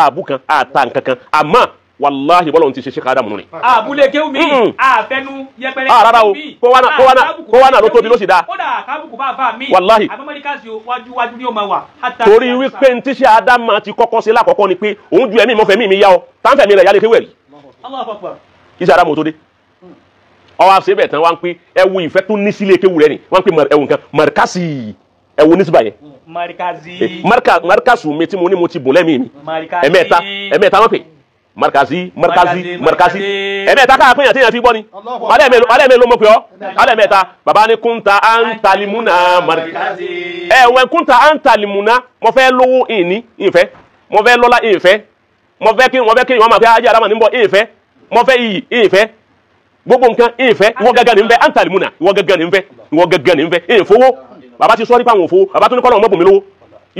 abu kan ata nǹkankan àmọ́ wallahi bọ́lọ̀ ti ṣe Sheikh Adamu ni. àbúlé kéwù mi àfẹnu yẹpẹrẹ rárá o kó wá náà ló tóbi ló sì dáa. kódà kábùkù bá fà mí. wàláhì àbámọ́ríkàsì wájú ni ó máa wà. torí wípé ní tí Sheikh Adamu ti kọ́kọ́ sí lákọ̀ọ́kọ́ ni pé òun ju ẹ̀mí mọ́fẹ̀mí mi yá ọ táǹfẹ̀mí rẹ̀ yálé kéwẹ̀rì. Allahu Akbar. kí Sheikh Adamu tó dé. ọwọ́ àṣẹ bẹ̀ tán wá ń pé ẹwu ìfẹ́ tó ní sílé kéwù rẹ̀ ni wọ́n ń pè ẹwu nǹkan markasi ẹwu nísìbà yẹn. markasi. markasu mi tí mo ní mo ti bùn lẹ́mìí mi ẹ̀mẹ́ta wọ́n pè markazi ẹ̀mẹ́ta ká pé yàn tí yàn fi gbọ́ ni alẹ́ ló mọ̀ pé ọ́ alẹ́ mẹ́ta bàbá ní kúnta antalimuna markazi wẹ́n kúnta antalimuna mo fẹ́ lówó ìní ìfẹ́ mo fẹ́ lọ́lá ìfẹ́ mo fẹ́ kí wọ́n máa fẹ́ ajé àdámà níbọ̀ ìfẹ́ mo fẹ́ iyì ìfẹ́ gbogbo nǹkan ìfẹ́ ìwọ gẹ́gẹ́ ní ń fẹ́ antalimuna ìwọ gẹ́gẹ́ ní ń fẹ́ ìfowó bàbá ti sọ́rí pàwọn òfowó bàbá tó ní kọ́nà ọmọ bùnmi lówó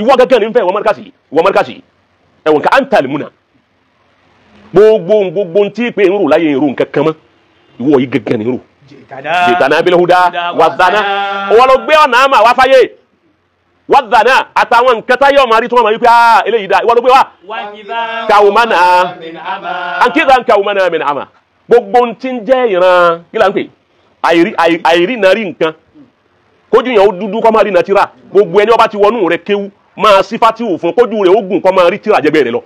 ìwọ gẹ́gẹ́ ní ń fẹ́ ìwọ markazi ẹ̀wọ̀n nǹkan antalimuna gbogbo tí pé ń rò láyé ń rò nǹkan kan mọ́ ìwọ yìí gẹ́gẹ́ ní ń rò jìtànà bil huda wàzànà òwò ló gbé ọ̀nà àmà wá fáyé wàzànà àtàwọn nǹkan táyé ọmọ àrí tí wọ́n máa wípé eléyìí dá ìwọ ló gbé wá kàwùmánà àǹkíza kàwùmánà min àmà gbogbo tí ń jẹ́ ìran kí là ń pè àìrí nàrí nǹkan kójú yẹn ó dúdú kọ́ máa rí nàtírà gbogbo ẹni wọ́n bá ti wọnú rẹ̀ kéwú máa sífàtì òfin kójú rẹ̀ ó gùn kọ́ máa rí tíra jẹ́gbẹ́ rẹ̀ lọ.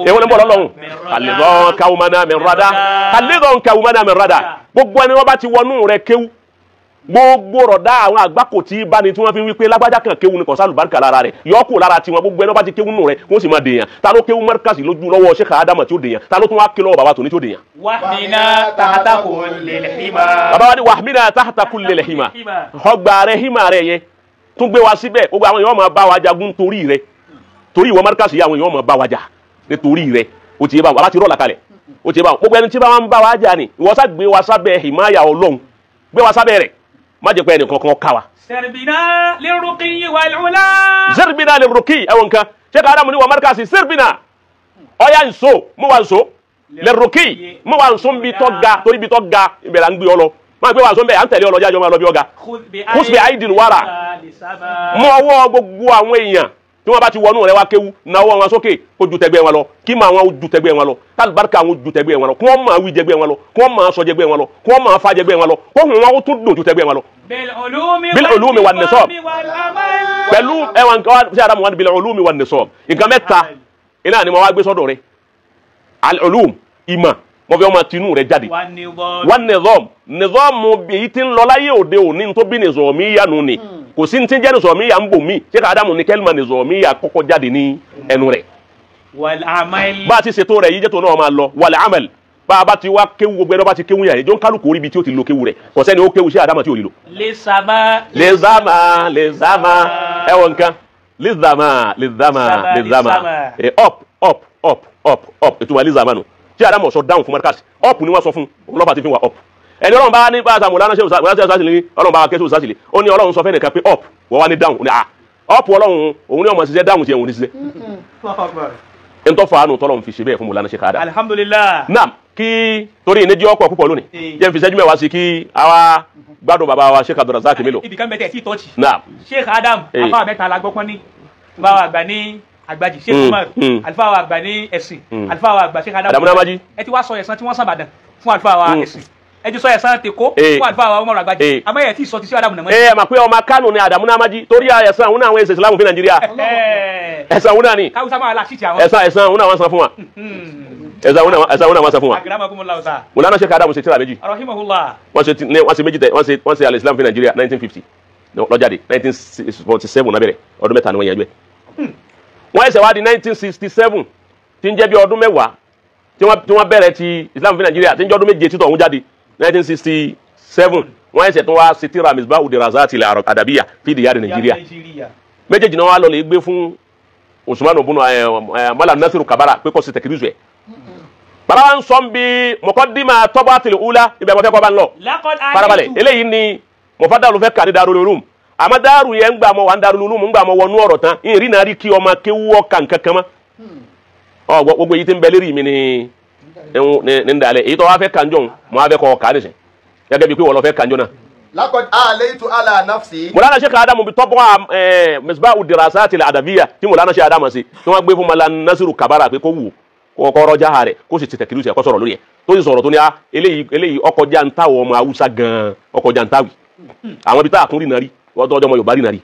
èwo ni bọ́ọ̀lù ọlọ́run kàlẹ́dọ̀n kàwùmánà min rada kàlẹ́dọ̀n kàwùmánà min rada gbogbo ẹni wọ́n bá ti wọnú rẹ̀ kéwú gbogbo rọ̀dá àwọn àgbákò tí bá ní tí wọ́n fi wípé lágbájá kan kéwú ní kọ̀sálù bárkà lára rẹ̀ yọ́kù lára tiwọn gbogbo ẹni wọ́n bá ti kéwú nù rẹ̀ wọ́n sì máa dèèyàn ta ló kéwú mẹ́ríkàsì lójú lọ́wọ́ Sheikh Adamu tí ó dèèyàn ta ló tún wá ké lọ́wọ́ bàbá tòní tí ó dèèyàn. wahmina tahta kullil hima. bàbá wa ní wahmina tahta kullil hima ọgbà rẹ̀ hima rẹ̀ yẹn tún gbé wa síbẹ̀ gbogbo àwọn èèyàn máa bá wa jagun torí rẹ̀ torí ìwọ mẹ́ríkàsì àwọn èèyàn máa bá wa jà nítorí rẹ̀ ó ti yé báwọn bàbá ti rọ́ọ̀lá kalẹ̀ ó ti yé báwọn gbogbo ẹni tí bá wọn bá wa jà ni ìwọ sá gbé wa sábẹ́ himaya Ọlọ́run gbé wa sábẹ́ rẹ̀ má jẹ́ pé ẹnì kankan ká wa. Sirbina lirruqi wal ula. Sirbina lirruqi ẹ̀wọ̀n kan Sheikh Adamu ní wa markasi sirbina ọ̀ya nso mo wa nso lirruqi mo wa nso nbi tó ga torí bi tó ga ibẹ̀ la ń gbé ọ lọ má gbé wa nso nbẹ̀ à ń tẹ̀lé ọ lọ jájọ́ máa lọ bí ọ̀gá. Khusbi aidil wara mọ ọwọ́ gbogbo àwọn èèyàn tí wọ́n bá ti wọnú rẹ̀ wá kéwú náwó wọn sókè kó ju tẹgbẹ́ wọn lọ kí máa wọn ju tẹgbẹ́ wọn lọ tálíbáríkà wọn ju tẹgbẹ́ wọn lọ kí wọ́n máa wí jẹgbẹ́ wọn lọ kí wọ́n máa sọ jẹgbẹ́ wọn lọ kí wọ́n máa fa jẹgbẹ́ wọn lọ kó hùn wọn ó tún dùn ju tẹgbẹ́ wọn lọ. bil ulumi wan nisab pẹ̀lú ẹwà nǹkan ṣé Adamu wọn bil ulumi wan nisab nǹkan mẹ́ta iná ni mo wá gbé sọ́dọ̀ rẹ̀ al ulum ìmọ̀ mo fẹ́ ọmọ tinú rẹ̀ jáde wan nizam mo èyí tí ń lọ láyé òde òní tó bí nizamiya nù ni kò sí ti jẹ́ nizamiya ń bò mí Sheikh Adamu ní kẹ́lìmà nizamiya kọ́kọ́ jáde ní ẹnu rẹ̀. bá a ti ṣètò rẹ̀ yìí jẹ́ tó náà máa lọ wal amal bá a bá ti wá kéwu gbogbo ẹni bá ti kéwu yà ẹjọ́ ń kálukú orí ibi tí ó ti lo kéwu rẹ̀ kò sẹ́ni ó kéwu Sheikh Adamu tí ò lè lò. lezama ẹwọ nǹkan lezama up ètò wa lezama nù Sheikh Adamu sọ dáhùn fún markasi up ni wọ́n sọ fún ọlọ́pàá ti fi wà up ẹni ọlọ́run bá ní bá a mọ̀lánà ṣe òsàsìlẹ̀ ọlọ́run bá wa kẹ́sì òsàsìlẹ̀ ó ní ọlọ́run sọ fẹ́ nìkan pé up wọ́n wá ní dáhùn ní à up ọlọ́run òun ní ọmọ ṣiṣẹ́ dáhùn tiẹ̀ òun ní ṣiṣẹ́ n tọ́ fàánù tọ́lọ́run fi ṣe bẹ́ẹ̀ fún mọ̀lánà Sheikh Adamu. alhamdulillah. naam kí torí ìnẹ́jì ọ̀pọ̀ púpọ̀ lónìí jẹ́ fi ṣẹ́jú mẹ́wàá sí kí àwa gbádùn bàbá wa Sheikh Abdulrazak Melo. ibi kan bẹ tẹ sí tọ́ọ̀chì. naam Sheikh Adamu àfáà mẹ́ta la gbọ́ pọ́n ní báwa àgbà ní àgbàjì Sheikh Umar àlùfáà wa àgbà ní ẹ̀sìn àlùfáà wa àgbà Sheikh Adamu Namaji. ẹ ti wá sọ ẹ̀san tí wọ́n sàbàdàn fún àlùfáà wa ẹ̀sìn ẹ ti sọ ẹ̀san tèkó fún àlùfáà wa Umar àgbàjì àmọ́ ẹ̀ tí sọ ti sí Adamu Namaji. ẹ mà pé ọmọ Kánò ni Adamu Namaji torí ẹ̀san òun náà àwọn ẹ̀sìn Islam fi Nàìjíríà ẹ̀san òun náà ni káwùsá máa la ṣíṣe àwọn. ẹ̀san òun náà wọ́n san fún wa ẹ̀san òun náà wọ́n san fún wa. akramakumullahu sa. Mọ̀lánà Sheikh Adamu ṣe tíra méjì rahimahullah. wọ́n ṣe méjì tẹ̀ wọ́n ṣe al-Islam fi Nàìjíríà 1950 lọ́jáde 1947 nábẹ̀rẹ̀ ọdún mẹ́ta ni wọ́n yanjú ẹ̀. wọ́n ẹsẹ̀ wá di 1967 tí ń jẹ́ bí ọdún mẹ́wàá tí wọ́n bẹ̀rẹ̀ ti Islam fi Nàìjíríà tí ń jẹ́ ọdún méje títọ̀ ọ̀hún jáde 1967 wọ́n ẹsẹ̀ tó wá sí tíra Misbahu Dirasati al-Adabiyya fi diyari Nàìjíríà méjèèjì náà wà lọ lè gbé fún Usman bunu Malam Nasiru Kabara pé kò sí tẹkirizu ẹ̀. bàbá wa ń sọ bí muqaddima Tab'atul Ula ibẹ̀ mọ́fẹ́ kọ́ bá ń lọ farabalẹ̀ eléyìí ni mọ̀fádà ló fẹ́ kàdé Darul Ulum àmọ́ dáàrú yẹn ń gbà mọ́ wà ń Darul Ulum ń gbà mọ́ wọnú ọ̀rọ̀ tán ìrìn náà rí kí ọmọ kéwọ́ kankan kan mọ́ gbogbo èyí tí ń bẹ lérí mi ní ndàlẹ̀ èyí tó wá fẹ́ kànjọ́ mọ́ wá fẹ́ kọ́ kàá nìṣẹ́ gẹ́gẹ́ bí pé wọ́n lọ fẹ́ kànjọ́ náà. laqad alaytu ala nafsi. Mọ̀lánà Sheikh Adamu bi tọ́pọ̀ Misbahu Dirasati al-Adabiyya tí Mọ̀lánà Sheikh Adamu sí tí wọ́n gbé fún Malam Nasiru Kabara pé kó wù kọ́ rọ́jà rẹ̀ kó sì ti tẹ̀kìlú sẹ̀ kó sọ̀rọ̀ lórí ẹ̀ tó sì sọ̀rọ̀ tó ní eléyìí ọkọjá ń táwọ̀ ọmọ Haúsá gan-an ọkọjá ń táwì àwọn ibi tá a tún rí nàrí wọ́n tó ọjọ́ ọmọ Yorùbá rí nàrí.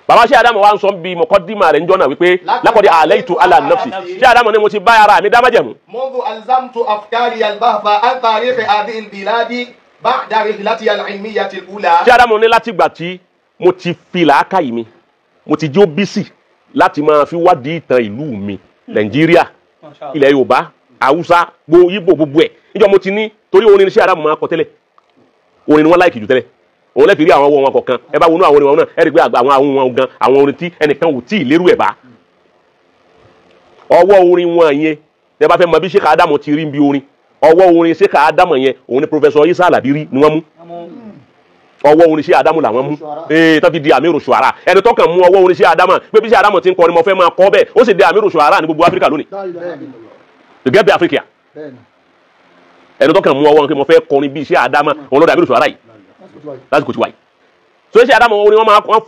bàbá Sheikh Adamu wa ń sọ bí mọ̀kọ́dìmà rẹ̀ ń jọ́nà wípé laqad alaytu ala nafsi Sheikh Adamu ni mo ti bá ara mi dá májẹ̀mú. منذ ألزمت أفكاري البحث عن تاريخ هذه البلاد بعد رحلتي العلمية الأولى. Sheikh Adamu ní láti gbà tí mo ti fi làákàyè mi mo ti jó bísì láti máa fi wádìí ìtàn ìlú mi Nàìjíríà ilẹ̀ Yorùbá Haúsá Ìgbò gbogbo ẹ̀ níjọ́ mo ti ní torí orin iṣẹ́ Adamu máa kọ tẹ́lẹ̀ orin ni wọ́n láìkì jù tẹ́lẹ̀ òun lẹ́fì rí àwọn ọwọ́ wọn kọ̀ọ̀kan ẹ bá wọnú àwọn orin wọn náà ẹ rí pé àwọn àwọn wọn gan àwọn orin tí ẹnìkan ò tí ì lérú ẹ̀ bá ọwọ́ orin wọn yẹn tẹ bá fẹ́ mọ bí Sheikh Adamu ti rí bí orin ọwọ́ orin Sheikh Adamu yẹn òun ni Professor Isa Alabiri ni wọ́n mú ọwọ́ orin Sheikh Adamu làwọn mú tó fi di Amiru Shuara ẹni tó kàn mú ọwọ́ orin Sheikh Adamu pé bí Sheikh Adamu ti ń kọrin mo fẹ́ máa kọ́ bẹ́ẹ̀ ó sì di Amiru Shuara ní gbogbo Áfíríkà lónìí gẹ́gẹ́ bí Áfíríkà ẹni tó kàn mú ọwọ́ pé mo fẹ́ kọrin bí Sheikh Adamu òun ló di Amiru Shuara yìí lásìkò tí wáyé so Sheikh Adamu orin wọ́n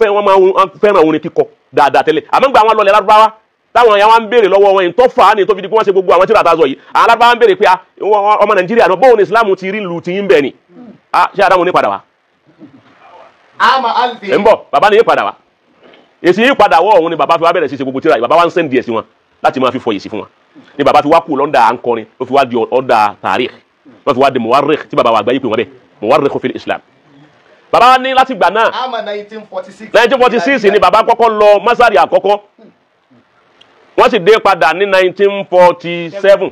fẹ́ràn orin kíkọ dáadáa tẹ́lẹ̀ àmọ́ gbà wọn lọlẹ̀ Lárúbáwá táwọn ya wá ń béèrè lọ́wọ́ wọn yìí tó fà á ní tó fi di kí wọ́n ṣe gbogbo àwọn tíra àtàzọ yìí àwọn Lárúbáwá ń béèrè pé ọmọ Nàìjíríà náà bóun Islam ti rí lu ti ń bẹ̀ ni Sheikh Adamu ní padà wá ń bọ̀ bàbá ní yí padà wá èsì yí padà wọ́ òun ni bàbá fi wá bẹ̀rẹ̀ sí ṣe gbogbo tíra yìí bàbá wá ń sẹ́ndì ẹ̀ sí wọn láti máa fi fọ èsì fún wọn ni bàbá fi wá kú lọ́ndà à ń kọrin ló fi wá di ọ̀dà tàríkh ló fi wá di muwarrikh tí bàbá wa àgbáyé pè wọ́n bẹ́ẹ̀ muwarrikh fil Islam bàbá wa ní láti gbà náà 1946 ni bàbá kọ́kọ́ lọ Masari àkọ́kọ́ wọ́n sì dé padà ní 1947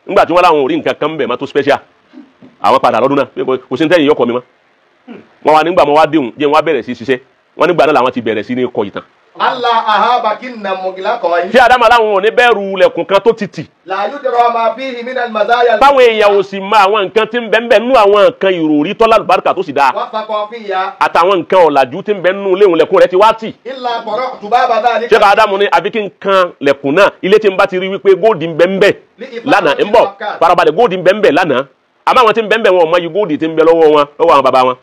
nígbà tí wọ́n láwọn ò rí nǹkan kan bẹ̀ má tó special àwọn padà lọ́dún náà kò sí ní tẹ́yìn yọkọ̀ mi mọ́ wọ́n wá nígbà mọ́ wá déhùn jẹ́ wọ́n wá bẹ̀rẹ̀ sí ṣiṣẹ́ wọ́n nígbà náà làwọn ti bẹ̀rẹ̀ sí ní kọ ìtàn. Allah ahaba kinna mugila kọ́ yìí. Tí Adamu aláwọn ò ní bẹ̀rù lẹ̀kùn kan tó ti tì. La yudra ma fihi min al-mazaya. Báwọn èèyàn ò sì mọ àwọn nǹkan tí ń bẹ ń bẹ nú àwọn nǹkan ìròrí tọ́lá àlùbáríkà tó sì dáa. Wa thaqafiyya. Àtàwọn nǹkan ọ̀làjú tí ń bẹ nú léhùn lẹ̀kùn rẹ̀ ti wá tì. Illa qara'tu baba dhalika. Sheikh Adamu ní àbí kí n kan lẹ̀kùn náà ilé tí ń bá ti rí wípé góòdì ń bẹ ń bẹ lánàá ń bọ̀ farabalẹ̀ góòdì ń bẹ ń bẹ lánàá àmọ́ àwọn tí ń bẹ ń bẹ wọn ò mọ iye góòdì tí ń bẹ lọ́wọ́ àwọn bàbá wọn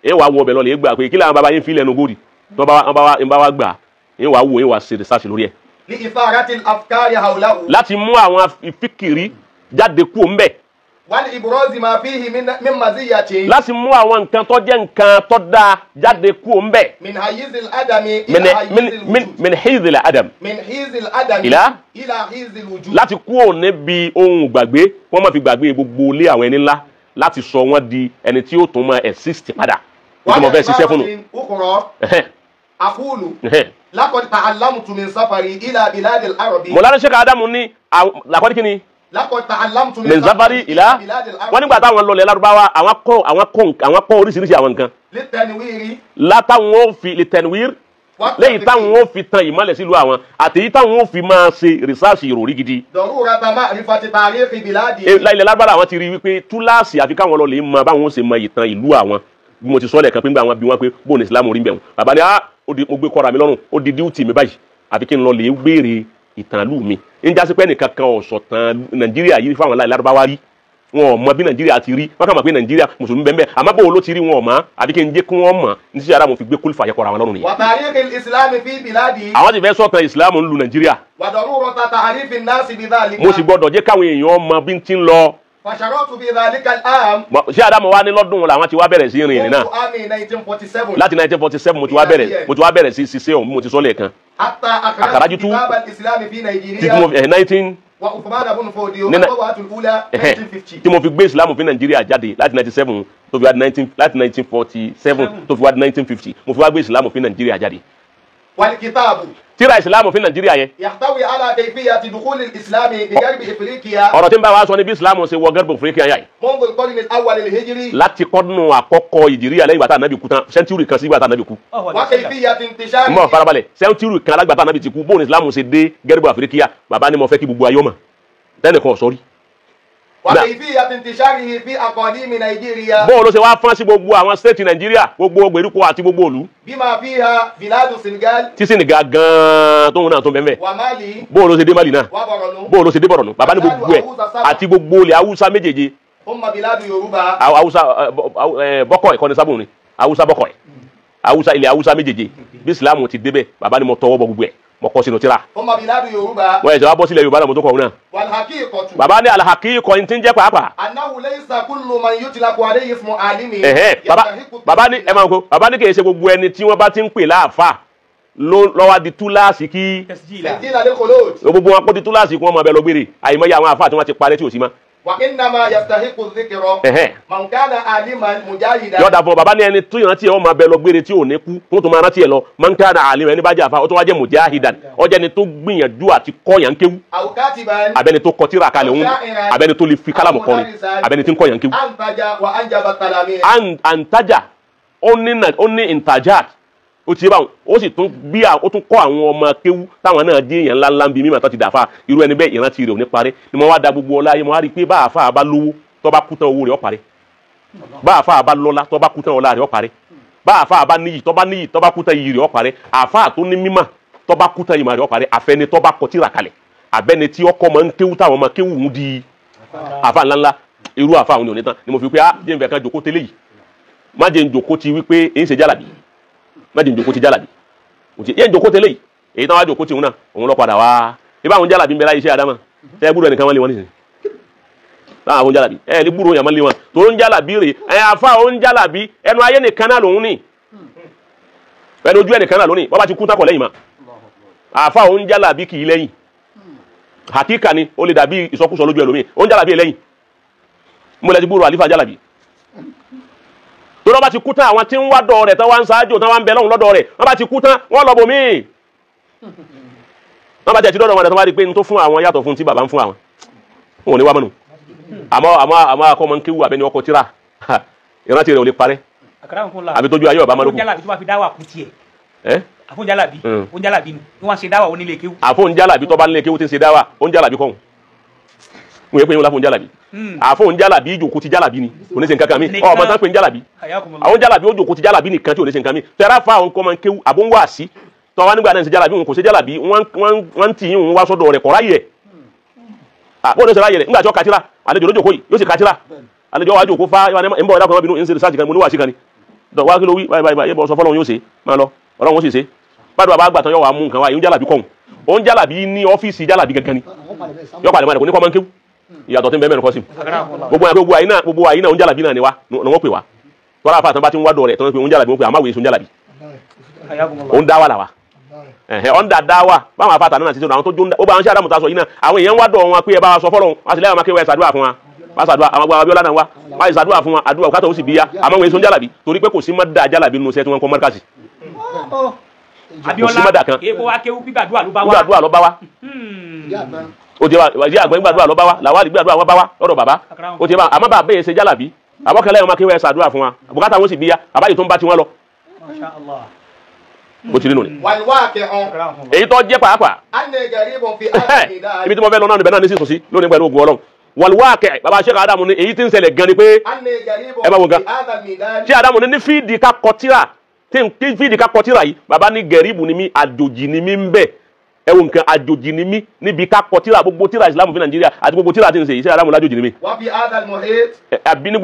ẹ wàá wọ ọbẹ̀ lọ lè gbà pé kí làwọn bàbá yín fi lẹ́nu góòdì tó bá wá gbà ẹ wàá wò ẹ wàá ṣe research lórí ẹ. li ifarati al-afkari hawlahu. láti mú àwọn ìfikiri jáde kú ń bẹ̀. wal ibrazi ma fihi min maziyati. láti mú àwọn nǹkan tó jẹ́ nǹkan tó dáa jáde kú ń bẹ̀. min hayizil adami ila hayizil wujud. min hayizil adam. min hayizil adami ila hayizil wujud. láti kú òní bí ohun gbàgbé wọ́n má fi gbàgbé gbogbo ilé àwọn ẹni ńlá láti sọ wọ́n di ẹni tí ó tún máa exist padà. wọ́n mo fẹ́ ṣiṣẹ́ fún un. aqulu laqad ta'allamtu min safari ila bilad al-arabi. Mọ̀lánà Sheikh Adamu ní laqad kini. laqad ta'allamtu min safari ila bilad al-arabi. wọ́n nígbà táwọn lọlẹ̀ Lárúbáwá àwọn kọ́ oríṣiríṣi àwọn nǹkan. litanwiri. látàwọn ó fi litanwir lẹ́yìn táwọn ó fi tan ìmọ̀lẹ̀ sílùú àwọn àtèyí táwọn ó fi máa ṣe research ìròrí gidi. darurata ma'rifati tarikhi biladi. ilẹ̀ Lárúbáwá àwọn ti rí wípé túláàsì àfi káwọn lọ lè mọ báwọn ó ṣe mọ ìtàn ìlú àwọn bí mo ti sọ lẹ́ẹ̀kan pé nígbà wọn bí wọn pé bóun Islam rí bẹ̀ wọn bàbá ni mo gbé kọ́ra mi lọ́rùn ó di díùtì mi báyìí àfi kí n lọ lè béèrè ìtàn ìlú mi ń jásí pé nìkan kan ọ̀sọ̀ tàn Nàìjíríà yìí fáwọn Lárúbáwá rí wọn ò mọ bí Nàìjíríà ti rí wọn kàn mọ̀ pé Nàìjíríà mùsùlùmí bẹ́ẹ̀ bẹ́ẹ̀ àmọ́ bóun ló ti rí wọn ò mọ̀ àfi kí n jẹ́ kí wọ́n mọ̀ ní sí ara mo fi gbé kúlífà yẹ kọ́ra wọn lọ́rùn nìyẹn. wa tarikhil islami fi biladi. àwọn ti fẹ́ sọ̀tàn Islam ń lu Nàìjíríà. wa darurata ta'rifin nasi bidhalika. mo sì gbọ́dọ̀ jẹ́ káwọn èèyàn mọ bí n ti ń lọ. fasharatu bi dhalika al-am. Sheikh Adamu wa ní lọ́dún làwọn ti wá bẹ̀rẹ̀ sí rìn náà. láti 1947 mo ti wá bẹ̀rẹ̀ sí ṣiṣẹ́ ọ̀hún mo ti sọ lẹ́ẹ̀kan. hatta akhrajtu kitab al-islam fi Nigeria. tí mo 19 wa Uthman ibn Fodio al-tawatul ula 1950. tí mo fi gbé Islam fi Nàìjíríà jáde láti 1947 tó fi wá di 1947 tó fi wá di 1950 mo fi wá gbé Islam fi Nàìjíríà jáde. wal kitabu. tíra Islam fi Nàìjíríà yẹn. yahtawi ala kayfiyati dukhul al-islam bi garbi Afriqiya. ọ̀rọ̀ tí ń bá wa sọ ni bí Islam ṣe wọ garbi Afriqiya yá yìí. منذ القرن الأول الهجري. láti kọ́dún àkọ́kọ́ ìjìríyà lẹ́yìn bàtà nàbì kú tán sẹ́ńtúrì kan sí bàtà nàbì kú. وكيفية انتشاره. mo farabalẹ̀ sẹ́ńtúrì kan alágbàtà nàbì ti kú bóun Islam ṣe dé garbi Afriqiya bàbá ni mo fẹ́ kí gbogbo ayọ́ mọ̀ tẹ́nìkan sọ́rí. وكيفية انتشاره في أقاليم نيجيريا. bóun ló ṣe wá fọ́n sí gbogbo àwọn stéètì Nàìjíríà gbogbo gbèríko àti gbogbo òlu. بما فيها بلاد السنغال. tí Senegal gan-an tóun náà tó bẹ́ẹ̀ bẹ́ẹ̀. ومالي. bóun ló ṣe dé Mali náà. وبورنو. bóun ló ṣe dé Borno bàbá ní gbogbo ẹ̀ àti gbogbo ilẹ̀ Haúsá méjèèjì. ثم بلاد يوروبا. Haúsá bọ́kọ̀ ẹ̀kọ́ ni sábùn ni Haúsá bọ́kọ̀ ẹ̀ Haúsá ilẹ̀ Haúsá méjèèjì bí Islam ti débẹ̀ bàbá ni mo tọwọ́ bọ gbogbo ẹ̀ mo kọ sínú tíra. ثم بلاد يوروبا. wọ́n ẹ̀sẹ̀ wá bọ́ sílẹ̀ Yorùbá náà mo tó kọ̀ ọ́ náà. والحقيقة. bàbá ní al-haqiqa ní ti ń jẹ́ pàápàá. أنه ليس كل من يطلق عليه اسم عالم. bàbá ní ẹ máa ń kó bàbá ní kì í ṣe gbogbo ẹni tí wọ́n bá ti ń pè láàfà lọ́wọ́ di túláàsì kí. تسجيل للخلود. gbogbo wọn kó di túláàsì kí wọ́n máa bẹ lọ gbére àyìnbó ya àwọn àfà tí wọ́n ti parẹ́ tí ò sí mọ́ وإنما يستحق الذكر من كان عالما مجاهدا. yọ̀dà fún baba ní ẹni tó ìrántí ẹ̀ wọ́n máa bẹ lọ gbére tí ò ní kú tó tún máa rántí ẹ̀ lọ man kana aliman ẹni bá jẹ́ àfa ó tún wá jẹ́ mujahidan ó jẹ́ ẹni tó gbìyànjú àti kọ́yàn kéwú أو كاتبا abẹ́ni tó kọtíra kalẹ̀ òun abẹ́ni tó lè fi kálámù kọrin abẹ́ni tí ń kọ́yàn kéwú. أنتج وأنجب التلاميذ. antaja ó ní intajat ó ti yé báwọn ó sì tún bí ó tún kọ́ àwọn ọmọ kéwú táwọn náà dé èèyàn ńláńlá ń bi mímọ̀ tó ti dàfa irú ẹni bẹ́ẹ̀ ìrántí rẹ̀ ò ní parí ni mo wá da gbogbo ọlá yẹn mo wá rí i pé bá àfa bá lówó tó bá kú tán owó rẹ̀ ó parí bá àfa bá lọ́lá tó bá kú tán ọlá rẹ̀ ó parí bá àfa bá níyì tó bá kú tán iyì rẹ̀ ó parí àfa tó ní mímọ̀ tó bá kú tán ìmọ̀ rẹ̀ ó parí àfẹni tó bá kọtíra kalẹ̀ abẹ́ni tí ọkọ máa ń kéwú táwọn ọmọ kéwú ń di àfa ńláńlá irú àfa àwọn òní tán ni mo fi pé jẹ́ nfẹ̀ kan jòkó tẹ́lẹ̀ yìí má jẹ́ njòkó ti wípé èyí ṣe jálàbí má jẹ́ njòkó ti jálàbí yẹn njòkó tẹ́lẹ̀ yìí èyí táwọn àjòkó ti hùn náà òun lọ padà wá ibà àwọn jálàbí ń bẹ láyé iṣẹ́ àdámà tẹ́ gbúrò ẹnìkan wọn lé wọn nísìnyí táwọn àwọn jálàbí ní gbúrò yàn mọ́ lé wọn tó ń jálàbí rè àfa òun jálàbí ẹnu ayé nìkan náà lòun ní ẹnu ojú ẹnìkan náà lónìí bọ́ bá ti kú tákọ̀ lẹ́yìn ma àfa òun jálàbí kì í lẹ́yìn hakika ni ó lè dàbí ìsọkúsọ lójú ẹlòmíì òun jálàbí lẹ́yìn mo lẹ ti gbúrò àlífà jálàbí tó lọ́ bá ti kú tán àwọn tí ń wá dọ̀ rẹ̀ tán wá ń ṣáájú tán wá ń bẹ lọ́hùn lọ́dọ̀ rẹ̀ wọ́n bá ti kú tán wọ́n lọ bòmí wọ́n bá jẹ́ ti dọ́dọ̀ wọn rẹ̀ tó wá rí pé n tó fún àwọn yàtọ̀ fún tí bàbá ń fún àwọn wọn ò ní wá mọ́nu àmọ́ akọ́mọ ń kéwù abẹ́ni ọkọ̀ tíra ìrántí rẹ̀ ò lè parẹ́ àbí tójú ayé ọ̀bá mọ́lókù. àfọ̀njálàbí tó bá nílé kéwù tí ń ṣe dáwà oúnjálàbí kọ́hún wọ́n yẹ pé yín la fún jálàbí àfọ̀n jálàbí ìjòkó ti jálàbí ni kò ní ṣe nǹkan kan mi ọmọ tán pé ń jálàbí àwọn jálàbí ó jòkó ti jálàbí nìkan tí ò ní ṣe nǹkan mi tẹ́lá fa àwọn kọ́mọ kéwù àbó ń wá sí tọ́ wa nígbà náà ṣe jálàbí òun kò ṣe jálàbí wọ́n ti yín òun wá sọ́dọ̀ rẹ̀ kọ́ ráyè bó ní ṣe ráyè rẹ̀ nígbà tí ó kàtírà àlejò ló jòkó yìí yóò sì kàtírà àlejò wa jòkó fa ń bọ̀ ẹ̀dá kan bínú ń ṣe research kan mo ní wà sí kan ni wá kí ló wí báyìí bọ́ sọ fọ́lọ́run yóò ṣe máa lọ ọlọ́run ó sì ṣe bádùn àbá àgbà tán yóò wá mú nǹkan wá yín jálàbí kọ́hún òun jálàbí ní ọ́fíìsì jálàbí gangan ni yóò pàdé mọ́ kò ní kọ́ máa ń kéwù ìyàtọ̀ tí ń bẹ mẹ́rin kọ́ sí gbogbo àyínà oúnjẹ àlàbí náà ni wá ni wọ́n pè wá tọ́lá àfa àtàn bá ti ń wá dọ̀ rẹ̀ tọ́lá pé oúnjẹ àlàbí wọ́n pè àmáwé oúnjẹ àlàbí òun dá wà làwà ọ̀ndà dá wà báwọn afa àtàn náà ti sọ̀rọ̀ àwọn tó jó ó bá wọn ṣe àdàmú ta sọ yìí náà àwọn èèyàn wá dọ̀ wọn pé ẹ bá wa sọ fọ́lọ́run wá sí lẹ́yìn àwọn akéwà ṣàdúrà fún wa wá ṣàdúrà àwọn agbára Abíọ́lá náà wá ṣàdúrà fún wa àdúrà òkàtà ó sì bí ya àmáwé oúnjẹ àlàbí torí pé kò sí mọ́dà jálàbí nínú iṣẹ́ tí wọ́n kọ́ mọ́dàkàsì Abíọ́lá èèpo wa kéwú gbígbàdúrà ló bá wa o ti wa ìdí àgbẹ̀ gbàdúrà lọ bá wa làwọn àdìgbà àdúrà wọn bá wa lọ́dọ̀ bàbá o ti wa àmọ́ bàbá yẹn ṣe jálàbí àbọ̀kẹ́lẹ́ ọmọ akéwẹ́ ṣàdúrà fún wa bùkátà wọn sì bí ya àbáyé tó ń bá tiwọn lọ. bó ti rí nù ni. èyí tó jẹ́ pàápàá ibi tí mo fẹ́ lọ náà níbẹ̀ náà ní sísùn sí lónìí pẹ̀lú ògùn Ọlọ́run wàlúwàkẹ́ bàbá Sheikh Adamu ni èyí tí ń ṣẹlẹ̀ gan ni pé ẹ bá wọn gan Sheikh Adamu ni ní fíìdì ká kọtíra fíìdì ká kọtíra yìí bàbá ní gẹ̀ríbù ni mí àjòjì ni mí ń bẹ̀ ẹwọ nǹkan àjòjì ni mí níbi ká kọ tíra gbogbo tíra Islam fi Nàìjíríà àti gbogbo tíra tí ń ṣe iṣẹ́ Adamu lájòjì ni mí. wà fi adal muhit. àbí ní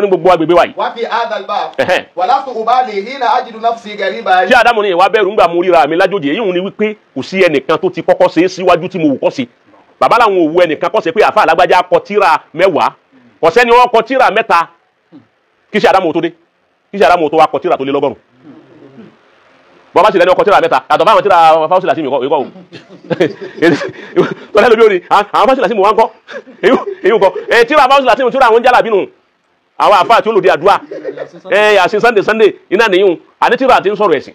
gbogbo agbègbè wa yìí. wà fi adal bab. wàlásù ubali hina ajidu nafsi gariba. tí Adamu ní ìwà bẹ̀rù ńgbà mú ríra mi lájòjì èyí ń ní wípé kò sí ẹnìkan tó ti kọ́kọ́ ṣe é síwájú tí mo wù kọ́ sí. bàbá làwọn òwú ẹnìkan kọ́ ṣe pé àfa alágbájá kọ tíra 10 kò sẹ́ni wọ́n kọ tíra 3 kí ṣe Adamu tó dé kí ṣe Adamu tó wá kọ tíra tó lé lọ́gọ́rùn bọ́bá sì lẹ́ni ọkọ̀ tíra 3 àtọ̀ fáwọn tíra fáwọ́sílà sí mi kọ́ tọ́lẹ́ lóbi òní àwọn fáwọ́sílà sí mi wọ́n kọ́ èyí kọ́ tíra fáwọ́sílà sí mi tíra àwọn jálàbí nù àwọn àfáà tí ó lòdì àdúrà àṣìn Sunday iná nìyún àní tíra àti ń sọ̀rọ̀ ẹ̀sìn.